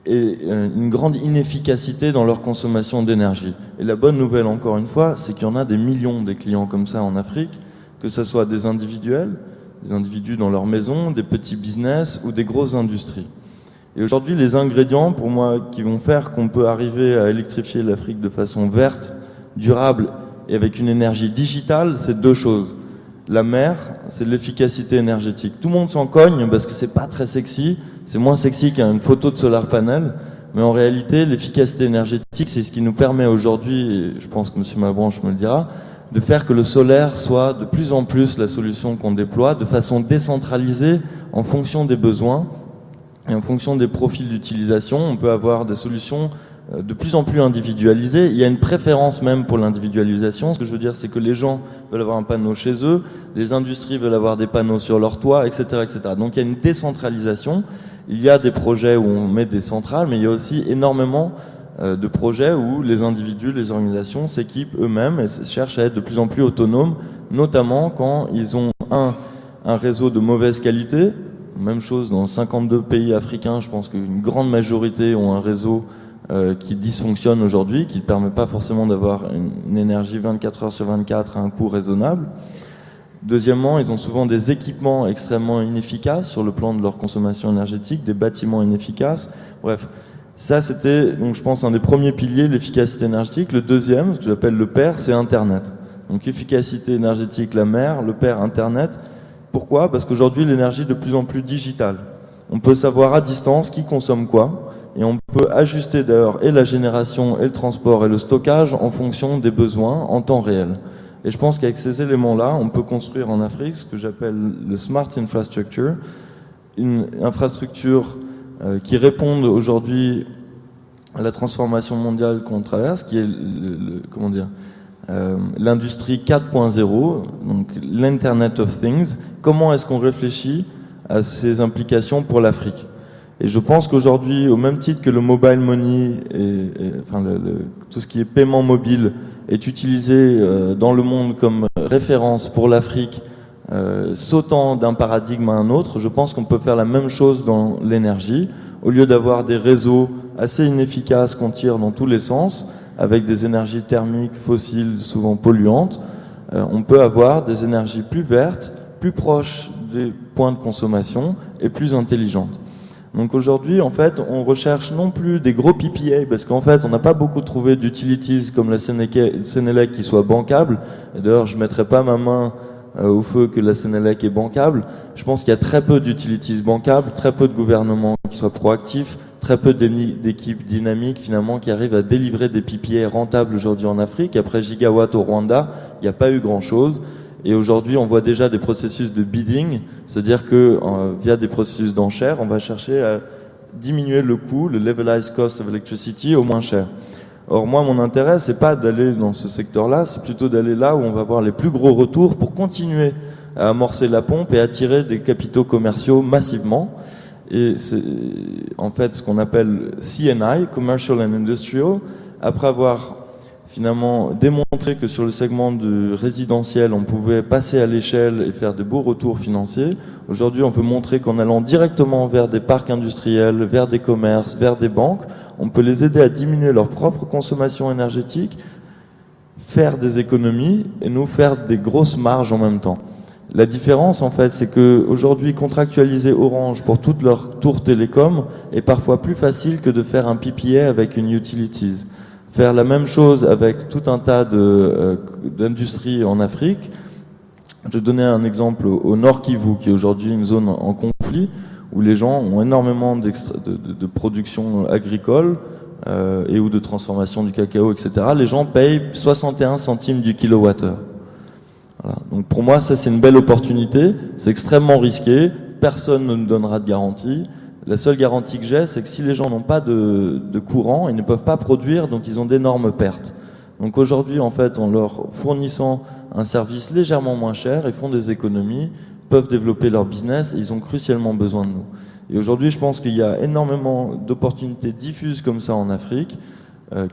et une grande inefficacité dans leur consommation d'énergie. Et la bonne nouvelle, encore une fois, c'est qu'il y en a des millions des clients comme ça en Afrique, que ce soit des individuels, des individus dans leur maison, des petits business ou des grosses industries. Et aujourd'hui, les ingrédients, pour moi, qui vont faire qu'on peut arriver à électrifier l'Afrique de façon verte, durable et avec une énergie digitale, c'est 2 choses. La mer, c'est l'efficacité énergétique. Tout le monde s'en cogne parce que c'est pas très sexy. C'est moins sexy qu'une photo de solar panel. Mais en réalité, l'efficacité énergétique, c'est ce qui nous permet aujourd'hui, et je pense que M. Malbranche me le dira, de faire que le solaire soit de plus en plus la solution qu'on déploie de façon décentralisée en fonction des besoins et en fonction des profils d'utilisation. On peut avoir des solutions de plus en plus individualisé. Il y a une préférence même pour l'individualisation. Ce que je veux dire, c'est que les gens veulent avoir un panneau chez eux, les industries veulent avoir des panneaux sur leur toit, etc., etc. Donc il y a une décentralisation. Il y a des projets où on met des centrales, mais il y a aussi énormément de projets où les individus, les organisations s'équipent eux-mêmes et cherchent à être de plus en plus autonomes, notamment quand ils ont un réseau de mauvaise qualité. Même chose dans 52 pays africains, je pense qu'une grande majorité ont un réseau qui dysfonctionne aujourd'hui, qui ne permet pas forcément d'avoir une énergie 24 heures sur 24 à un coût raisonnable. Deuxièmement, ils ont souvent des équipements extrêmement inefficaces sur le plan de leur consommation énergétique, des bâtiments inefficaces. Bref, ça c'était, donc je pense, un des premiers piliers, l'efficacité énergétique. Le deuxième, ce que j'appelle le père, c'est Internet. Donc efficacité énergétique, la mère, le père, Internet. Pourquoi ? Parce qu'aujourd'hui, l'énergie est de plus en plus digitale. On peut savoir à distance qui consomme quoi. Et on peut ajuster d'ailleurs et la génération, et le transport, et le stockage en fonction des besoins en temps réel. Et je pense qu'avec ces éléments-là, on peut construire en Afrique ce que j'appelle le Smart Infrastructure, une infrastructure qui réponde aujourd'hui à la transformation mondiale qu'on traverse, qui est l'industrie 4.0, donc l'Internet of Things. Comment est-ce qu'on réfléchit à ces implications pour l'Afrique ? Et je pense qu'aujourd'hui, au même titre que le mobile money, tout ce qui est paiement mobile, est utilisé dans le monde comme référence pour l'Afrique, sautant d'un paradigme à un autre, je pense qu'on peut faire la même chose dans l'énergie. Au lieu d'avoir des réseaux assez inefficaces qu'on tire dans tous les sens, avec des énergies thermiques fossiles souvent polluantes, on peut avoir des énergies plus vertes, plus proches des points de consommation et plus intelligentes. Donc aujourd'hui, en fait, on recherche non plus des gros PPA, parce qu'en fait, on n'a pas beaucoup trouvé d'utilities comme la Sénélec qui soit bancable. Et d'ailleurs, je ne mettrai pas ma main au feu que la Sénélec est bancable. Je pense qu'il y a très peu d'utilities bancables, très peu de gouvernements qui soient proactifs, très peu d'équipes dynamiques finalement qui arrivent à délivrer des PPA rentables aujourd'hui en Afrique. Après Gigawatt au Rwanda, il n'y a pas eu grand-chose. Et aujourd'hui, on voit déjà des processus de bidding, c'est-à-dire que via des processus d'enchères, on va chercher à diminuer le coût, le levelized cost of electricity, au moins cher. Or, moi, mon intérêt, c'est pas d'aller dans ce secteur-là, c'est plutôt d'aller là où on va avoir les plus gros retours pour continuer à amorcer la pompe et attirer des capitaux commerciaux massivement. Et c'est en fait ce qu'on appelle CNI, Commercial and Industrial, après avoir finalement démontrer que sur le segment du résidentiel, on pouvait passer à l'échelle et faire de beaux retours financiers. Aujourd'hui, on veut montrer qu'en allant directement vers des parcs industriels, vers des commerces, vers des banques, on peut les aider à diminuer leur propre consommation énergétique, faire des économies et nous faire des grosses marges en même temps. La différence, en fait, c'est qu'aujourd'hui, contractualiser Orange pour toute leur tour télécom est parfois plus facile que de faire un PPA avec une utilities. Faire la même chose avec tout un tas d'industries en Afrique. Je vais donner un exemple au Nord Kivu, qui est aujourd'hui une zone en conflit, où les gens ont énormément de production agricole et ou de transformation du cacao, etc. Les gens payent 61 centimes du kilowattheure. Voilà. Donc pour moi, ça c'est une belle opportunité. C'est extrêmement risqué. Personne ne nous donnera de garantie. La seule garantie que j'ai, c'est que si les gens n'ont pas de courant, ils ne peuvent pas produire, donc ils ont d'énormes pertes. Donc aujourd'hui, en fait, en leur fournissant un service légèrement moins cher, ils font des économies, peuvent développer leur business et ils ont crucialement besoin de nous. Et aujourd'hui, je pense qu'il y a énormément d'opportunités diffuses comme ça en Afrique,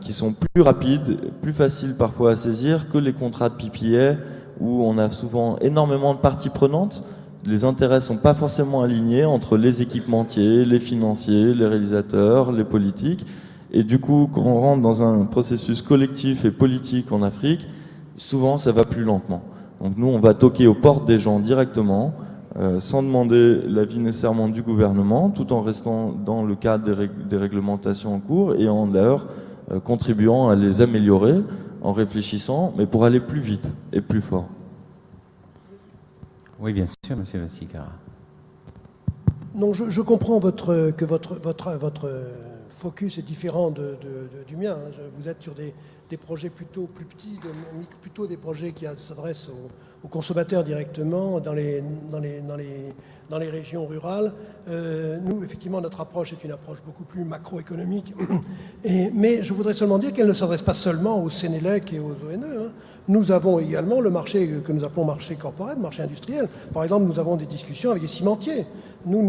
qui sont plus rapides, plus faciles parfois à saisir que les contrats de PPA, où on a souvent énormément de parties prenantes. Les intérêts ne sont pas forcément alignés entre les équipementiers, les financiers, les réalisateurs, les politiques. Et du coup, quand on rentre dans un processus collectif et politique en Afrique, souvent ça va plus lentement. Donc nous, on va toquer aux portes des gens directement, sans demander l'avis nécessairement du gouvernement, tout en restant dans le cadre des réglementations en cours et en leur contribuant à les améliorer, en réfléchissant, mais pour aller plus vite et plus fort. Oui, bien sûr, M. Vassigara. Non, je comprends que votre focus est différent du mien. Hein. Vous êtes sur des projets plutôt plus petits, plutôt des projets qui s'adressent aux consommateurs directement dans les régions rurales. Nous, effectivement, notre approche est une approche beaucoup plus macroéconomique. Mais je voudrais seulement dire qu'elle ne s'adresse pas seulement aux Sénélec et aux ONE. Hein. Nous avons également le marché que nous appelons marché corporate, marché industriel. Par exemple, nous avons des discussions avec des cimentiers. Nous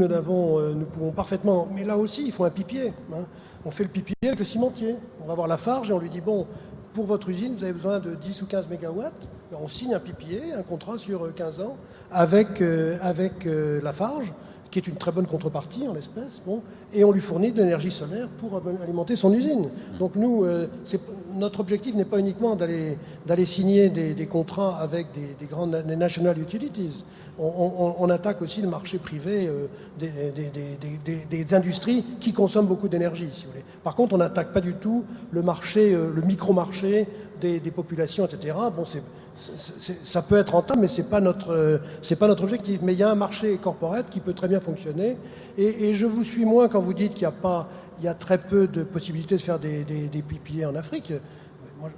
pouvons parfaitement... Mais là aussi, il faut un pipier. Hein. On fait le pipier avec le cimentier. On va voir Lafarge et on lui dit, bon, pour votre usine, vous avez besoin de 10 ou 15 mégawatts. On signe un pipier, un contrat sur 15 ans avec Lafarge, qui est une très bonne contrepartie en l'espèce, bon, et on lui fournit de l'énergie solaire pour alimenter son usine. Donc nous, notre objectif n'est pas uniquement d'aller signer des contrats avec des national utilities. On attaque aussi le marché privé des industries qui consomment beaucoup d'énergie, si vous voulez. Par contre, on n'attaque pas du tout le marché, le micro-marché des populations, etc. Bon, ça peut être rentable, mais c'est pas notre objectif. Mais il y a un marché corporate qui peut très bien fonctionner. Et je vous suis moins quand vous dites qu'il y a très peu de possibilités de faire des PPA en Afrique. Moi,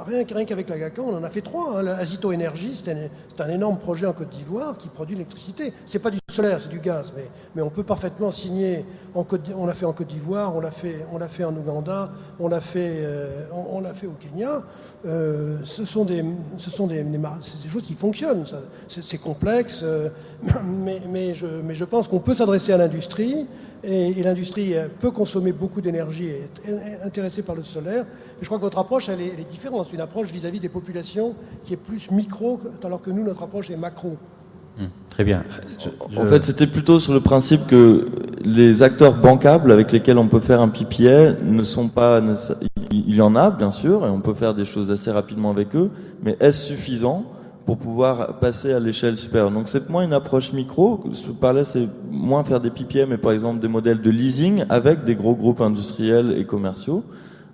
rien qu'avec la GACAN, on en a fait 3. Hein. L'Azito Énergie, c'est un énorme projet en Côte d'Ivoire qui produit de l'électricité. C'est pas du solaire, c'est du gaz, mais on peut parfaitement signer. On l'a fait en Côte d'Ivoire, on l'a fait en Ouganda, on l'a fait au Kenya. Ce sont des choses qui fonctionnent. C'est complexe, mais je pense qu'on peut s'adresser à l'industrie. Et l'industrie peut consommer beaucoup d'énergie et est intéressée par le solaire. Mais je crois que votre approche, elle est différente. C'est une approche vis-à-vis des populations qui est plus micro, alors que nous, notre approche est macro. Très bien. En fait, c'était plutôt sur le principe que les acteurs bancables avec lesquels on peut faire un PPA ne sont pas... Il y en a, bien sûr, et on peut faire des choses assez rapidement avec eux, mais est-ce suffisant pour pouvoir passer à l'échelle supérieure? Donc c'est moins une approche micro. Je parlais, c'est moins faire des PPA, mais par exemple des modèles de leasing avec des gros groupes industriels et commerciaux.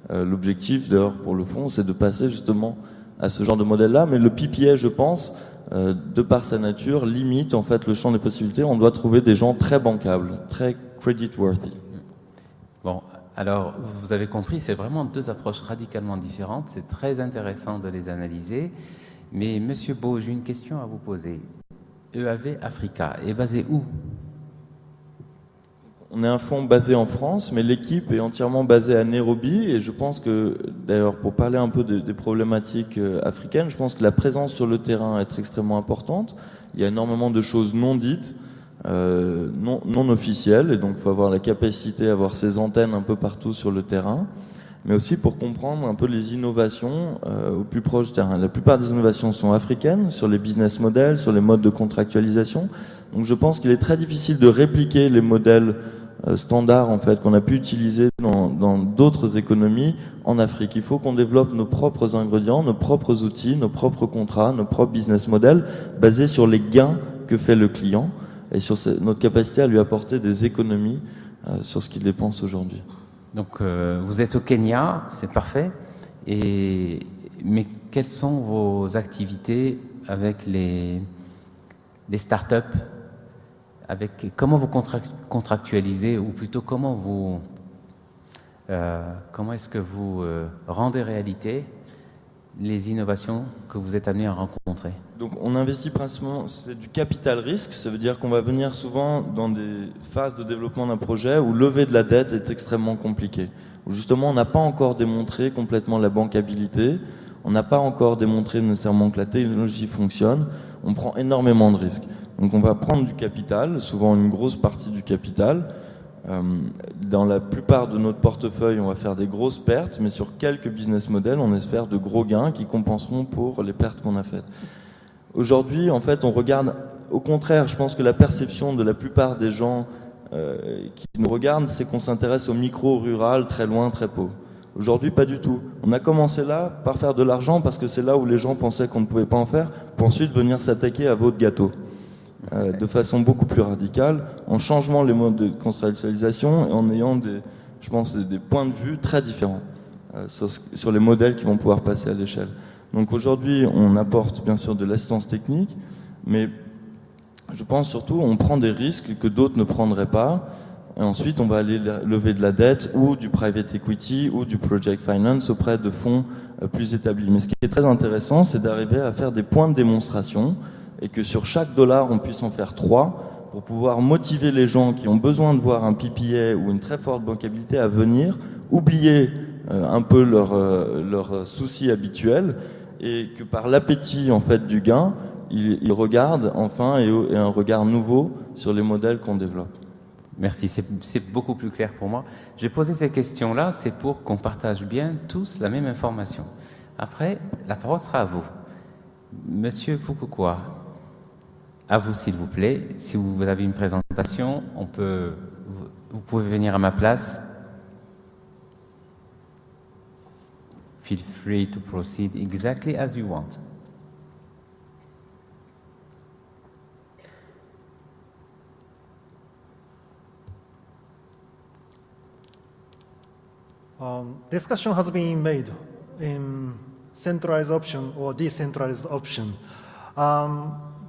L'objectif, d'ailleurs, pour le fond, c'est de passer justement à ce genre de modèle-là. Mais le PPA, je pense, de par sa nature, limite en fait le champ des possibilités. On doit trouver des gens très bancables, très credit-worthy. Bon, alors vous avez compris, c'est vraiment deux approches radicalement différentes. C'est très intéressant de les analyser. Mais Monsieur Beau, j'ai une question à vous poser. EAV Africa est basé où? On est un fonds basé en France, mais l'équipe est entièrement basée à Nairobi. Et je pense que, d'ailleurs, pour parler un peu des problématiques africaines, je pense que la présence sur le terrain est extrêmement importante. Il y a énormément de choses non dites, non officielles, et donc il faut avoir la capacité d'avoir ces antennes un peu partout sur le terrain, mais aussi pour comprendre un peu les innovations au plus proche du terrain. La plupart des innovations sont africaines, sur les business models, sur les modes de contractualisation. Donc je pense qu'il est très difficile de répliquer les modèles standards en fait qu'on a pu utiliser dans d'autres économies en Afrique. Il faut qu'on développe nos propres ingrédients, nos propres outils, nos propres contrats, nos propres business models basés sur les gains que fait le client et sur notre capacité à lui apporter des économies sur ce qu'il dépense aujourd'hui. Donc vous êtes au Kenya, c'est parfait. Mais quelles sont vos activités avec les startups? Comment vous contractualisez, ou plutôt comment est-ce que vous rendez réalité les innovations que vous êtes amenés à rencontrer? Donc on investit principalement, c'est du capital risque, ça veut dire qu'on va venir souvent dans des phases de développement d'un projet où lever de la dette est extrêmement compliqué, où justement on n'a pas encore démontré complètement la bancabilité, on n'a pas encore démontré nécessairement que la technologie fonctionne, on prend énormément de risques. Donc on va prendre du capital, souvent une grosse partie du capital. Dans la plupart de notre portefeuille, on va faire des grosses pertes, mais sur quelques business models, on espère de gros gains qui compenseront pour les pertes qu'on a faites. Aujourd'hui, en fait, on regarde, au contraire, je pense que la perception de la plupart des gens qui nous regardent, c'est qu'on s'intéresse au micro-rural, très loin, très pauvre. Aujourd'hui, pas du tout. On a commencé là par faire de l'argent parce que c'est là où les gens pensaient qu'on ne pouvait pas en faire, pour ensuite venir s'attaquer à votre gâteau. De façon beaucoup plus radicale, en changeant les modes de contractualisation et en ayant je pense, des points de vue très différents sur les modèles qui vont pouvoir passer à l'échelle. Donc aujourd'hui, on apporte bien sûr de l'assistance technique, mais je pense surtout on prend des risques que d'autres ne prendraient pas. Et ensuite, on va aller lever de la dette ou du private equity ou du project finance auprès de fonds plus établis. Mais ce qui est très intéressant, c'est d'arriver à faire des points de démonstration et que sur chaque dollar, on puisse en faire 3 pour pouvoir motiver les gens qui ont besoin de voir un PPA ou une très forte bankabilité à venir, oublier un peu leurs soucis habituels et que par l'appétit en fait du gain, ils regardent enfin et un regard nouveau sur les modèles qu'on développe. Merci, c'est beaucoup plus clair pour moi. J'ai posé ces questions-là, c'est pour qu'on partage bien tous la même information. Après, la parole sera à vous. Monsieur Fukukwa, à vous s'il vous plaît. Si vous avez une présentation, vous pouvez venir à ma place. Feel free to proceed exactly as you want. Discussion has been made in centralized option or decentralized option.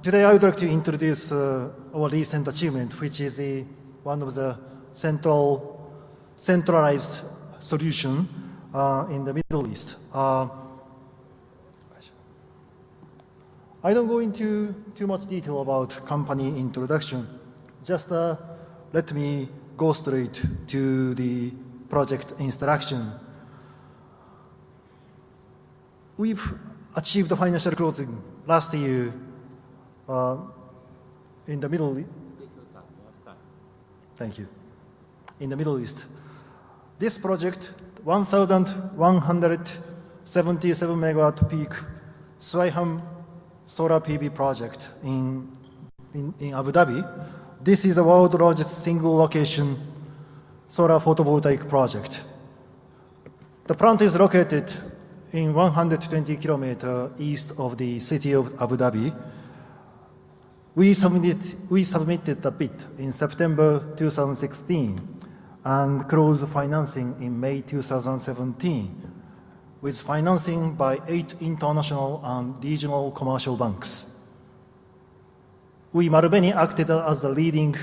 Today I would like to introduce our recent achievement, which is one of the centralized solution in the Middle East. I don't go into too much detail about company introduction. Just let me go straight to the project instruction. We've achieved the financial closing last year in the Middle East. Thank you. In the Middle East. This project, 1,177 megawatt peak Swayham solar PV project in Abu Dhabi. This is the world's largest single location solar photovoltaic project. The plant is located in 120 kilometers east of the city of Abu Dhabi. We submitted the bid in September 2016 and closed financing in May 2017 with financing by 8 international and regional commercial banks. We Marubeni acted as the leading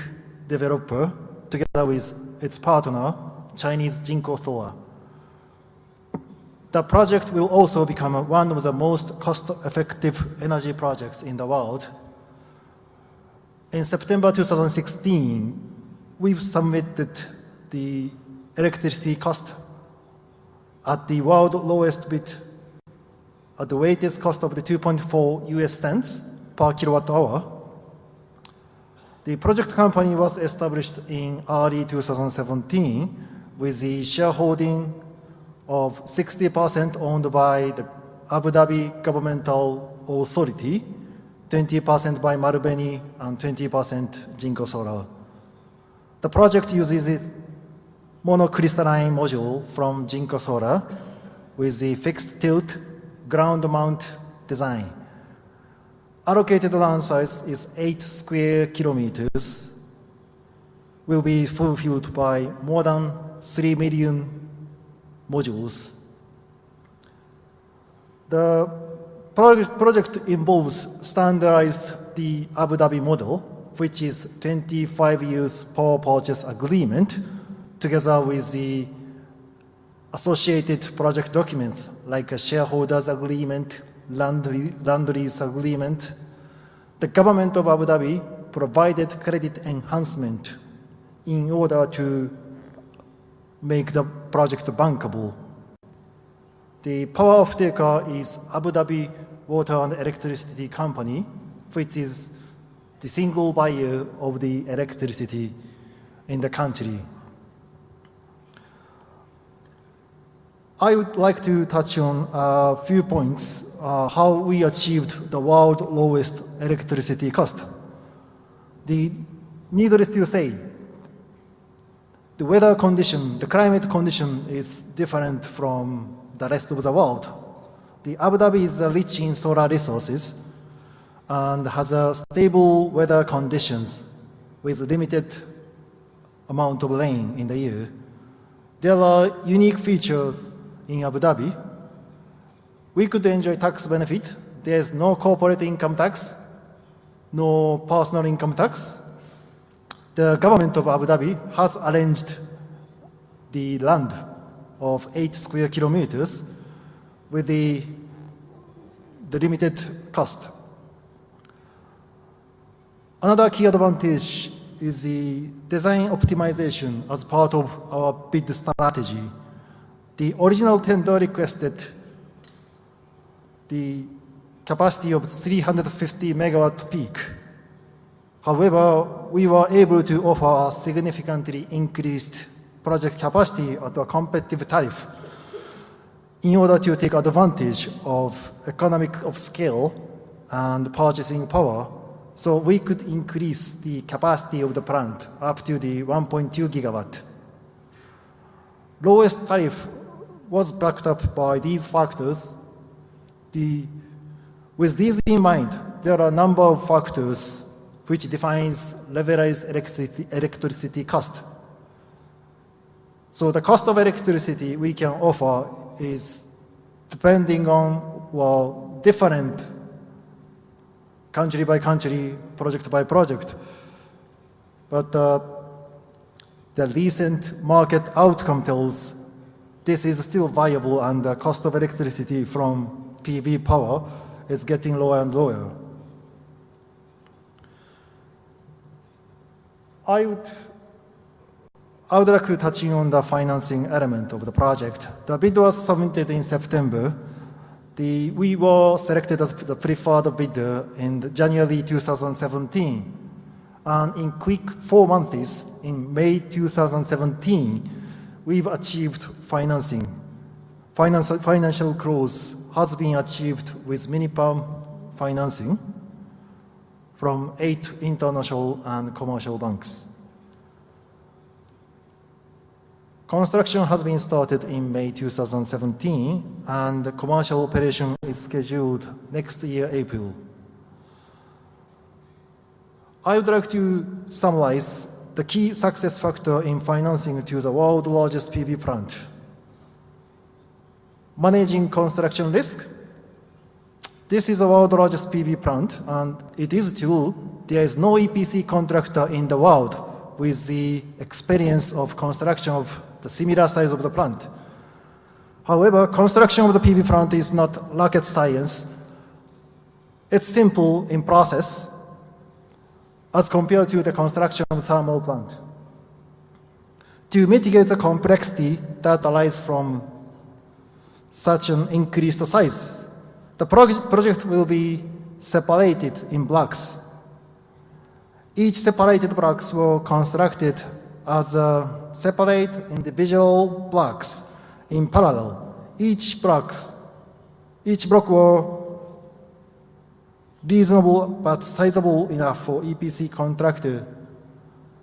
developer together with its partner, Chinese Jinko Solar. The project will also become one of the most cost-effective energy projects in the world. In September 2016, we've submitted the electricity cost at the world lowest bid at the weighted cost of the 2.4 US cents per kilowatt hour. The project company was established in early 2017 with the shareholding of 60% owned by the Abu Dhabi Governmental Authority, 20% by Marubeni, and 20% Jinko Solar. The project uses this monocrystalline module from Jinko Solar with the fixed tilt ground mount design. Allocated land size is 8 square kilometers, will be fulfilled by more than 3 million modules. The project involves standardized the Abu Dhabi model, which is 25 years power purchase agreement, together with the associated project documents like a shareholders agreement, land lease agreement. The government of Abu Dhabi provided credit enhancement in order to make the project bankable. The power off-taker is Abu Dhabi Water and Electricity Company, which is the single buyer of the electricity in the country. I would like to touch on a few points, how we achieved the world's lowest electricity cost. Needless to say, the weather condition, the climate condition is different from the rest of the world. The Abu Dhabi is rich in solar resources and has a stable weather conditions with limited amount of rain in the year. There are unique features in Abu Dhabi. We could enjoy tax benefit. There's no corporate income tax, no personal income tax. the government of Abu Dhabi has arranged the land of 8 square kilometers with the limited cost. Another key advantage is the design optimization as part of our bid strategy. The original tender requested the capacity of 350 megawatt peak. However, we were able to offer a significantly increased project capacity at a competitive tariff in order to take advantage of economic of scale and purchasing power, so we could increase the capacity of the plant up to the 1.2 gigawatt. Lowest tariff was backed up by these factors. With these in mind, there are a number of factors which defines levelized electricity cost. So the cost of electricity we can offer is depending on different country by country, project by project. But the recent market outcome tells this is still viable and the cost of electricity from PV power is getting lower and lower. I would like to touch on the financing element of the project. The bid was submitted in September. We were selected as the preferred bidder in January 2017. And in quick 4 months, in May 2017, we've achieved financing. Financial close has been achieved with minimum financing from 8 international and commercial banks. Construction has been started in May 2017, and the commercial operation is scheduled next year, April. I would like to summarize the key success factor in financing to the world's largest PV plant. Managing construction risk. This is the world's largest PV plant, and it is true there is no EPC contractor in the world with the experience of construction of the similar size of the plant. However, construction of the PV plant is not rocket science. It's simple in process as compared to the construction of thermal plant. To mitigate the complexity that arises from such an increased size, the project will be separated in blocks. Each separated blocks were constructed as separate individual blocks in parallel. Each block were reasonable but sizable enough for EPC contractor.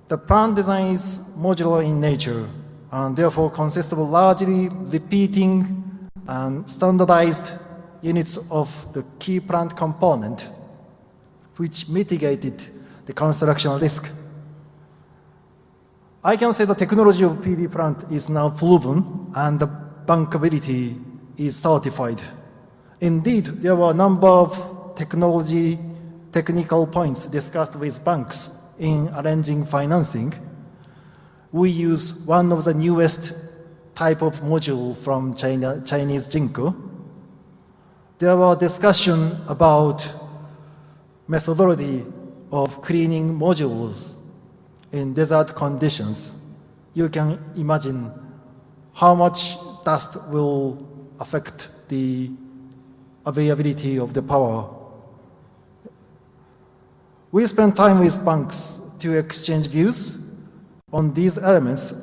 The plant design is modular in nature and therefore consists of largely repeating and standardized units of the key plant component, which mitigated the construction risk. I can say the technology of PV plant is now proven and the bankability is certified. Indeed, there were a number of technical points discussed with banks in arranging financing. We use one of the newest type of module from Chinese Jinko. There were discussions about methodology of cleaning modules in desert conditions. You can imagine how much dust will affect the availability of the power. We spent time with banks to exchange views on these elements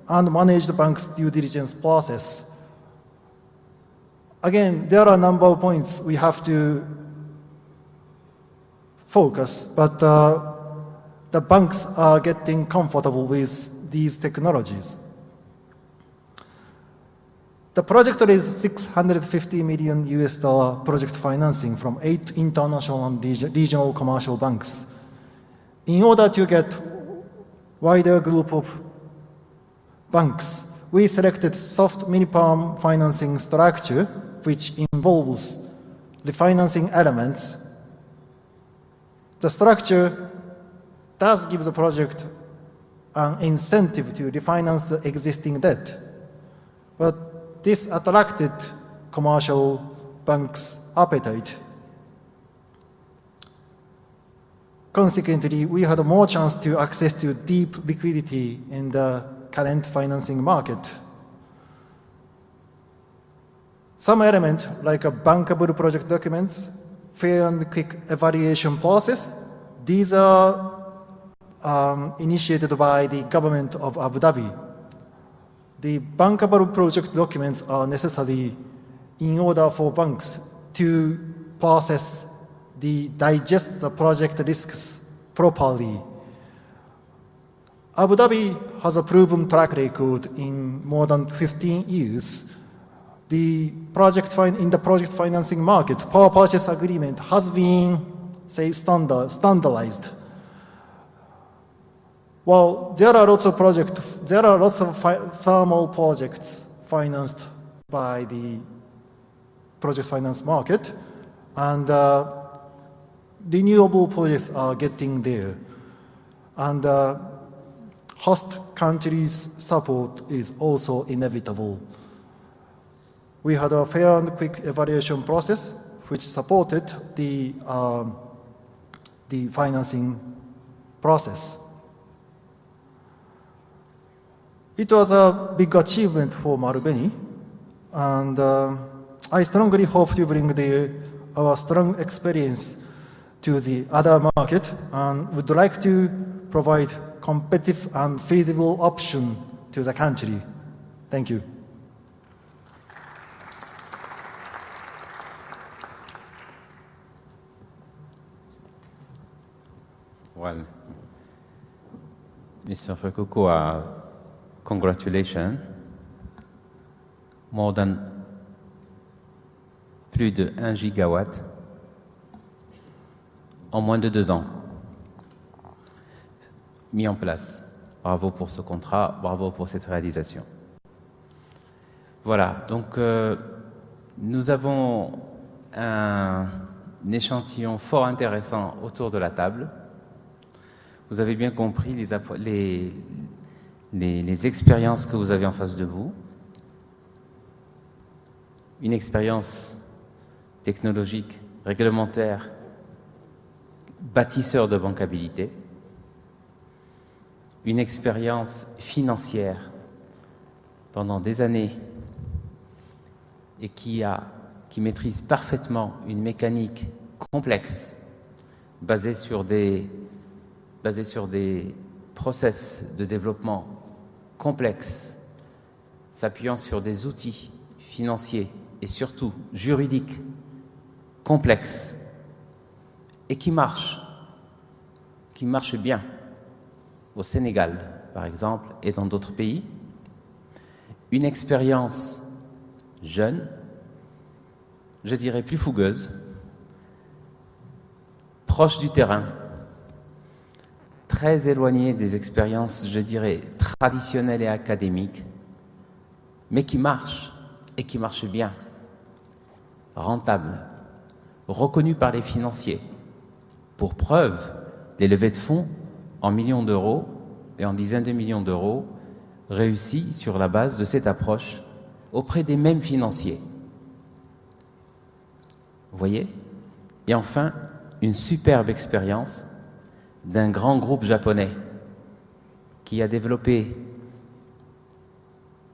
and manage the bank's due diligence process. Again, there are a number of points we have to focus, but the banks are getting comfortable with these technologies. The project raised $650 million project financing from 8 international and regional commercial banks. In order to get wider group of banks, we selected soft minimum financing structure, which involves the financing elements. The structure does give the project an incentive to refinance the existing debt. But this attracted commercial banks' appetite. Consequently, we had more chance to access to deep liquidity in the current financing market. Some element, like a bankable project documents, fair and quick evaluation process, these are initiated by the government of Abu Dhabi. The bankable project documents are necessary in order for banks to process digest the project risks properly. Abu Dhabi has a proven track record in more than 15 years. In the project financing market, power purchase agreement has been, say, standardized. Well, there are lots of thermal projects financed by the project finance market, and renewable projects are getting there. And host countries' support is also inevitable. We had a fair and quick evaluation process which supported the financing process. It was a big achievement for Marubeni, and I strongly hope to bring our strong experience to the other market and would like to provide competitive and feasible option to the country. Thank you. Well, Mr. Fukuoka, congratulations. More than plus de 1 gigawatt en moins de 2 ans mis en place. Bravo pour ce contrat, bravo pour cette réalisation. Voilà, donc nous avons un échantillon fort intéressant autour de la table. Vous avez bien compris les expériences que vous avez en face de vous. Une expérience technologique, réglementaire, bâtisseur de bancabilité. Une expérience financière pendant des années et qui maîtrise parfaitement une mécanique complexe basée sur des process de développement complexes, s'appuyant sur des outils financiers et surtout juridiques complexes et qui marchent bien au Sénégal, par exemple, et dans d'autres pays. Une expérience jeune, je dirais plus fougueuse, proche du terrain, très éloignée des expériences, je dirais, traditionnelles et académiques, mais qui marche et qui marche bien, rentable, reconnu par les financiers. Pour preuve, les levées de fonds en millions d'euros et en dizaines de millions d'euros réussies sur la base de cette approche auprès des mêmes financiers. Vous voyez? Et enfin, une superbe expérience d'un grand groupe japonais qui a développé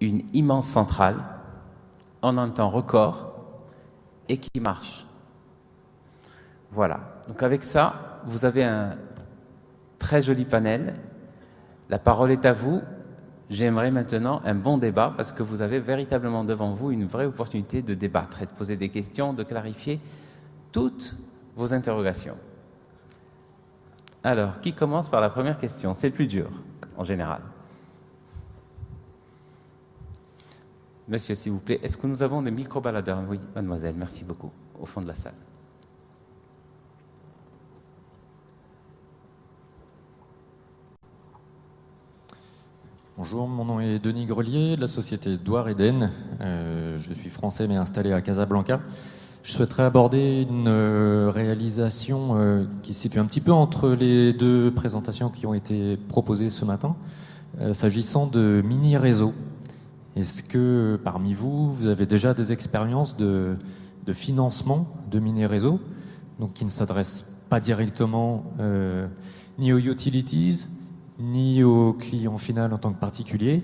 une immense centrale en un temps record et qui marche. Voilà. Donc avec ça, vous avez un très joli panel. La parole est à vous. J'aimerais maintenant un bon débat parce que vous avez véritablement devant vous une vraie opportunité de débattre et de poser des questions, de clarifier toutes vos interrogations. Alors, qui commence par la première question? C'est le plus dur, en général. Monsieur, s'il vous plaît, est-ce que nous avons des micro-baladeurs? Oui, mademoiselle, merci beaucoup, au fond de la salle. Bonjour, mon nom est Denis Grelier, de la société Douar Eden. Je suis français mais installé à Casablanca. Je souhaiterais aborder une réalisation qui se situe un petit peu entre les deux présentations qui ont été proposées ce matin. S'agissant de mini-réseaux, est-ce que parmi vous, vous avez déjà des expériences de financement de mini-réseaux, donc qui ne s'adressent pas directement ni aux utilities, ni au client final en tant que particulier?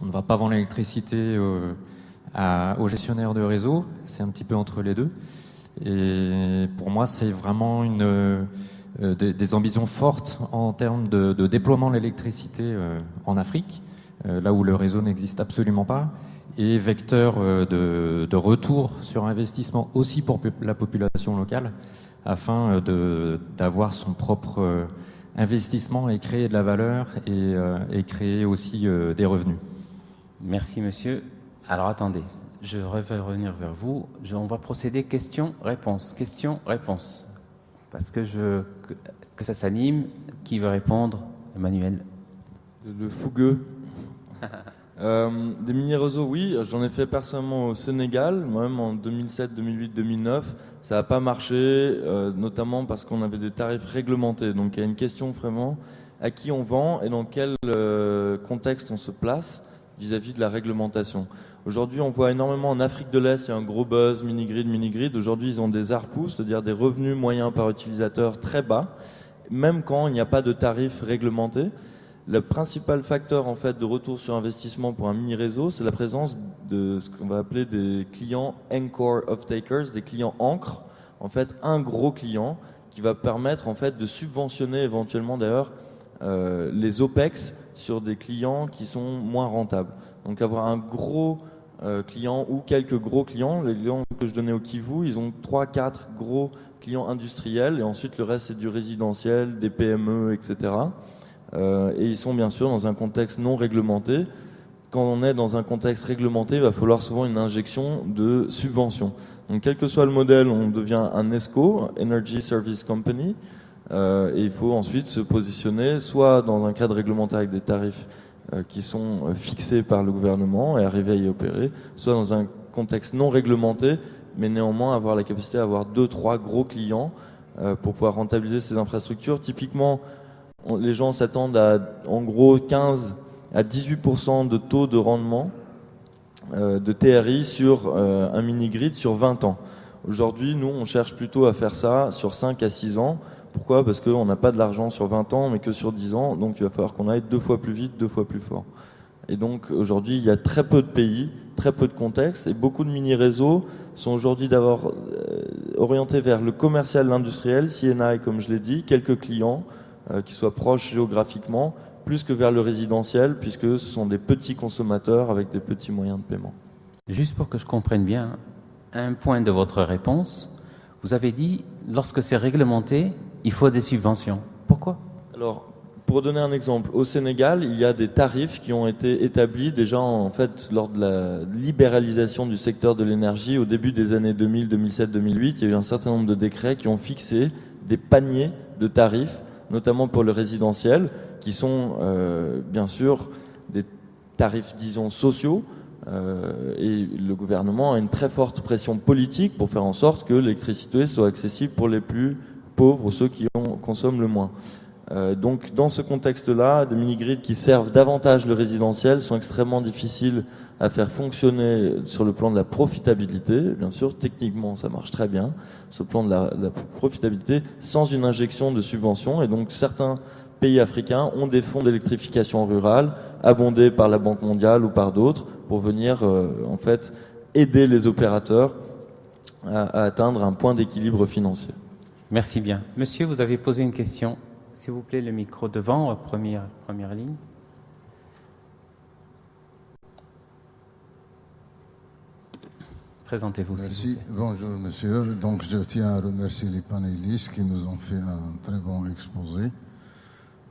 On ne va pas vendre l'électricité aux gestionnaires de réseau, c'est un petit peu entre les deux. Et pour moi, c'est vraiment des ambitions fortes en termes de déploiement de l'électricité en Afrique, là où le réseau n'existe absolument pas, et vecteur de retour sur investissement aussi pour la population locale, afin d'avoir son propre investissement et créer de la valeur et créer aussi des revenus. Merci, monsieur. Alors, attendez, je vais revenir vers vous. On va procéder question-réponse. Question-réponse. Parce que je veux que ça s'anime. Qui veut répondre? Emmanuel. Le fougueux. Des mini-réseaux, oui, j'en ai fait personnellement au Sénégal, moi-même en 2007, 2008, 2009. Ça n'a pas marché, notamment parce qu'on avait des tarifs réglementés. Donc il y a une question vraiment à qui on vend et dans quel contexte on se place vis-à-vis de la réglementation. Aujourd'hui, on voit énormément en Afrique de l'Est, il y a un gros buzz, mini-grid. Aujourd'hui, ils ont des ARPU, c'est-à-dire des revenus moyens par utilisateur très bas, même quand il n'y a pas de tarifs réglementés. Le principal facteur en fait de retour sur investissement pour un mini-réseau, c'est la présence de ce qu'on va appeler des clients anchor off-takers, des clients ancres. En fait, un gros client qui va permettre en fait de subventionner éventuellement d'ailleurs les OPEX sur des clients qui sont moins rentables. Donc avoir un gros client ou quelques gros clients, les clients que je donnais au Kivu, ils ont 3-4 gros clients industriels et ensuite le reste c'est du résidentiel, des PME, etc. Et ils sont bien sûr dans un contexte non réglementé. Quand on est dans un contexte réglementé, il va falloir souvent une injection de subventions. Donc quel que soit le modèle, on devient un ESCO, Energy Service Company, et il faut ensuite se positionner soit dans un cadre réglementaire avec des tarifs qui sont fixés par le gouvernement et arriver à y opérer, soit dans un contexte non réglementé, mais néanmoins avoir la capacité d'avoir 2-3 gros clients pour pouvoir rentabiliser ces infrastructures. Typiquement, les gens s'attendent à en gros 15 à 18% de taux de rendement de TRI sur un mini-grid sur 20 ans. Aujourd'hui, nous, on cherche plutôt à faire ça sur 5 à 6 ans. Pourquoi? Parce qu'on n'a pas de l'argent sur 20 ans, mais que sur 10 ans. Donc, il va falloir qu'on aille 2 fois plus vite, 2 fois plus fort. Et donc, aujourd'hui, il y a très peu de pays, très peu de contextes. Et beaucoup de mini-réseaux sont aujourd'hui d'abord orientés vers le commercial, l'industriel, CNI, comme je l'ai dit, quelques clients qui soient proches géographiquement, plus que vers le résidentiel, puisque ce sont des petits consommateurs avec des petits moyens de paiement. Juste pour que je comprenne bien, un point de votre réponse, vous avez dit, lorsque c'est réglementé, il faut des subventions. Pourquoi? Alors, pour donner un exemple, au Sénégal, il y a des tarifs qui ont été établis déjà en fait lors de la libéralisation du secteur de l'énergie au début des années 2000, 2007, 2008. Il y a eu un certain nombre de décrets qui ont fixé des paniers de tarifs, notamment pour le résidentiel, qui sont bien sûr des tarifs, disons, sociaux. Et le gouvernement a une très forte pression politique pour faire en sorte que l'électricité soit accessible pour les plus pauvres ou ceux qui consomment le moins. Donc dans ce contexte-là, des mini-grids qui servent davantage le résidentiel sont extrêmement difficiles à faire fonctionner sur le plan de la profitabilité. Bien sûr, techniquement, ça marche très bien, sur le plan de la profitabilité, sans une injection de subventions. Et donc certains pays africains ont des fonds d'électrification rurale, abondés par la Banque mondiale ou par d'autres, pour venir en fait aider les opérateurs à atteindre un point d'équilibre financier. Merci bien. Monsieur, vous avez posé une question. S'il vous plaît, le micro devant, première ligne. Présentez-vous. Merci. Bonjour, monsieur. Donc, je tiens à remercier les panélistes qui nous ont fait un très bon exposé.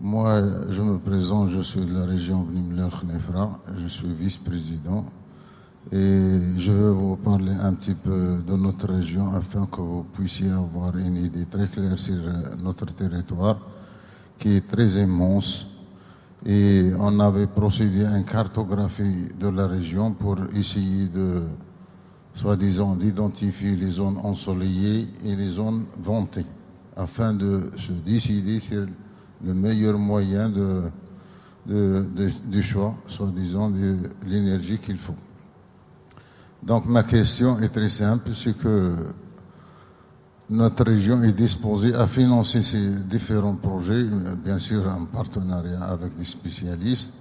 Moi, je me présente, je suis de la région Bnimler-Knefra, je suis vice-président et je vais vous parler un petit peu de notre région afin que vous puissiez avoir une idée très claire sur notre territoire qui est très immense. Et on avait procédé à une cartographie de la région pour essayer de, soi-disant, d'identifier les zones ensoleillées et les zones ventées afin de se décider sur le meilleur moyen du choix, soi-disant, de l'énergie qu'il faut. Donc ma question est très simple, c'est que notre région est disposée à financer ces différents projets, bien sûr en partenariat avec des spécialistes,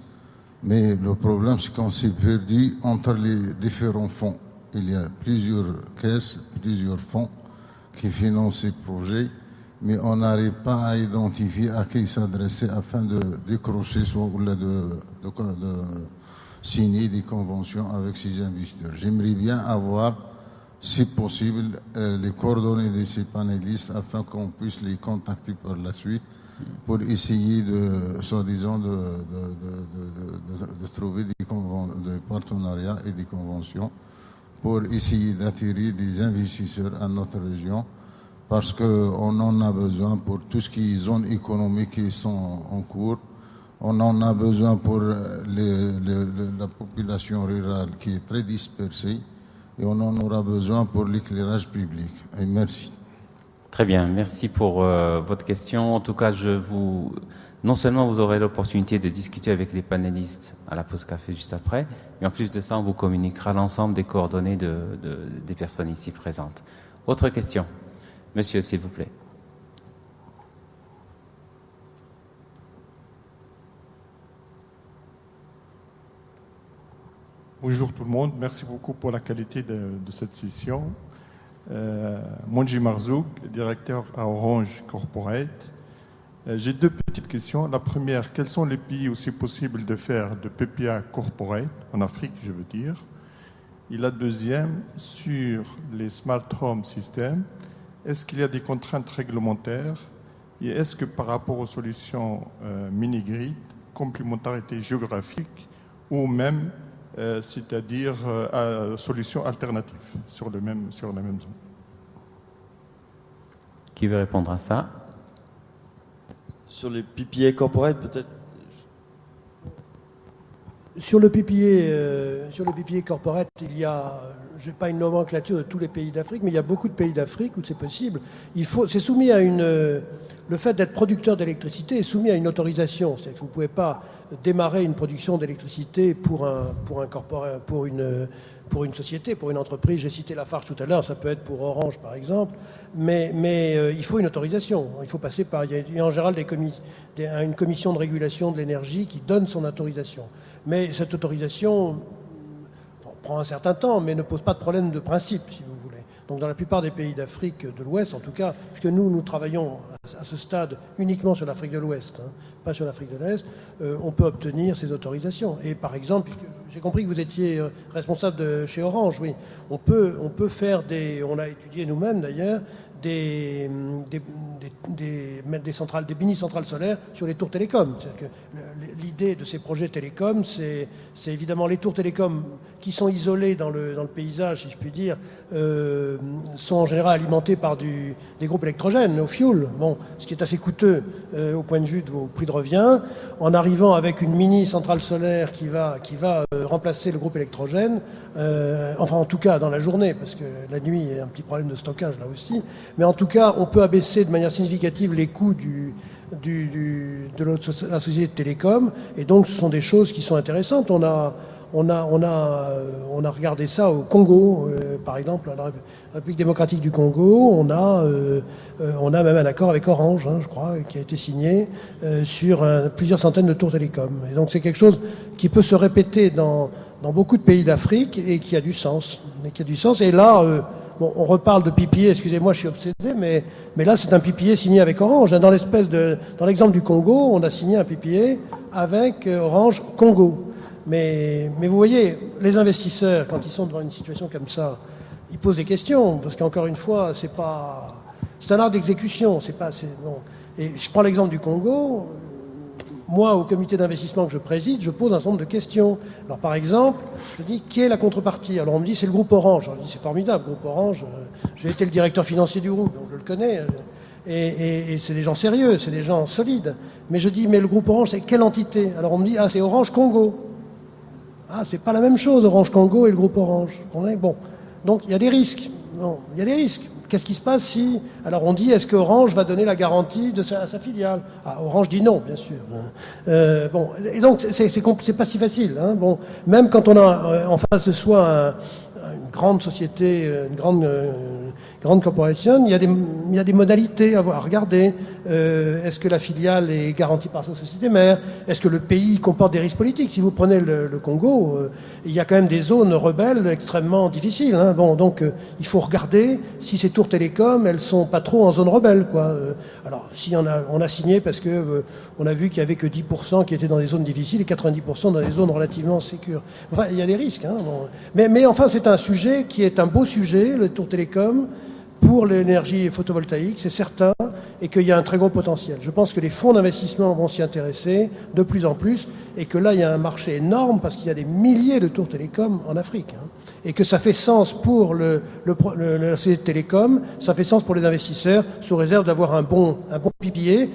mais le problème c'est qu'on s'est perdu entre les différents fonds. Il y a plusieurs caisses, plusieurs fonds qui financent ces projets, mais on n'arrive pas à identifier à qui s'adresser afin de décrocher ou de signer des conventions avec ces investisseurs. J'aimerais bien avoir, si possible, les coordonnées de ces panélistes afin qu'on puisse les contacter par la suite pour essayer soi-disant, de trouver des partenariats et des conventions pour essayer d'attirer des investisseurs à notre région, parce qu'on en a besoin pour tout ce qui est zones économiques qui sont en cours. On en a besoin pour la population rurale qui est très dispersée, et on en aura besoin pour l'éclairage public. Et merci. Très bien, merci pour votre question. En tout cas, non seulement vous aurez l'opportunité de discuter avec les panélistes à la pause café juste après, mais en plus de ça, on vous communiquera l'ensemble des coordonnées des personnes ici présentes. Autre question? Monsieur, s'il vous plaît. Bonjour tout le monde, merci beaucoup pour la qualité de cette session. Monji Marzouk, directeur à Orange Corporate. J'ai deux petites questions. La première, quels sont les pays où c'est possible de faire de PPA Corporate, en Afrique je veux dire. Et la deuxième, sur les Smart Home Systems, est-ce qu'il y a des contraintes réglementaires et est-ce que par rapport aux solutions mini-grid, complémentarité géographique ou même c'est-à-dire solutions alternatives sur la même zone. Qui veut répondre à ça? Sur les PPA corporate, peut-être. Sur le PPA corporate, il y a, je n'ai pas une nomenclature de tous les pays d'Afrique, mais il y a beaucoup de pays d'Afrique où c'est possible. C'est soumis à le fait d'être producteur d'électricité est soumis à une autorisation. C'est-à-dire que vous ne pouvez pas démarrer une production d'électricité pour une société, pour une entreprise. J'ai cité Lafarge tout à l'heure, ça peut être pour Orange par exemple, mais il faut une autorisation. Il faut passer par, il y a en général une commission de régulation de l'énergie qui donne son autorisation. Mais cette autorisation prend un certain temps, mais ne pose pas de problème de principe, si vous voulez. Donc dans la plupart des pays d'Afrique de l'Ouest, en tout cas, puisque nous travaillons à ce stade uniquement sur l'Afrique de l'Ouest, pas sur l'Afrique de l'Est, on peut obtenir ces autorisations. Et par exemple, j'ai compris que vous étiez responsable chez Orange, oui, on peut faire on a étudié nous-mêmes d'ailleurs, des mini-centrales solaires sur les tours télécoms. L'idée de ces projets télécoms, c'est évidemment les tours télécoms qui sont isolées dans le paysage, si je puis dire, sont en général alimentées par des groupes électrogènes au fioul, ce qui est assez coûteux au point de vue de vos prix de revient. En arrivant avec une mini-centrale solaire qui va remplacer le groupe électrogène, enfin en tout cas dans la journée, parce que la nuit il y a un petit problème de stockage là aussi, mais en tout cas on peut abaisser de manière significative les coûts de la société de télécom, et donc ce sont des choses qui sont intéressantes. On a regardé ça au Congo, par exemple, à la République démocratique du Congo. On a même un accord avec Orange, je crois, qui a été signé sur plusieurs centaines de tours télécom. Et donc c'est quelque chose qui peut se répéter dans beaucoup de pays d'Afrique et qui a du sens. Et là, on reparle de PPA, excusez-moi, je suis obsédé, mais là c'est un PPA signé avec Orange. Dans l'exemple du Congo, on a signé un PPA avec Orange Congo. Mais vous voyez, les investisseurs, quand ils sont devant une situation comme ça, ils posent des questions, parce qu'encore une fois, c'est un art d'exécution. Et je prends l'exemple du Congo. Moi, au comité d'investissement que je préside, je pose un certain nombre de questions. Alors, par exemple, je dis, qui est la contrepartie? Alors, on me dit, c'est le groupe Orange. Alors, je dis, c'est formidable, le groupe Orange. J'ai été le directeur financier du groupe, donc je le connais. Et c'est des gens sérieux, c'est des gens solides. Mais je dis, mais le groupe Orange, c'est quelle entité? Alors, on me dit, c'est Orange Congo. C'est pas la même chose, Orange Congo et le groupe Orange. Bon. Donc, il y a des risques. Il y a des risques. Qu'est-ce qui se passe si... Alors on dit, est-ce que Orange va donner la garantie à sa filiale? Orange dit non, bien sûr. Bon, et donc c'est pas si facile. Hein. Bon, même quand on a en face de soi une grande société, une grande corporation, il y a des modalités à regarder. Est-ce que la filiale est garantie par sa société mère? Est-ce que le pays comporte des risques politiques? Si vous prenez le Congo, il y a quand même des zones rebelles extrêmement difficiles. Hein. Bon, donc il faut regarder si ces tours télécom, elles sont pas trop en zone rebelle, quoi. Alors, si on a signé parce que on a vu qu'il y avait que 10% qui étaient dans des zones difficiles et 90% dans des zones relativement sécures. Enfin, il y a des risques. Hein. Bon. Mais enfin, c'est un sujet qui est un beau sujet, le tour télécom, pour l'énergie photovoltaïque, c'est certain, et qu'il y a un très gros potentiel. Je pense que les fonds d'investissement vont s'y intéresser de plus en plus, et que là, il y a un marché énorme, parce qu'il y a des milliers de tours télécom en Afrique. Hein, et que ça fait sens pour la société de télécom, ça fait sens pour les investisseurs, sous réserve d'avoir un bon PPA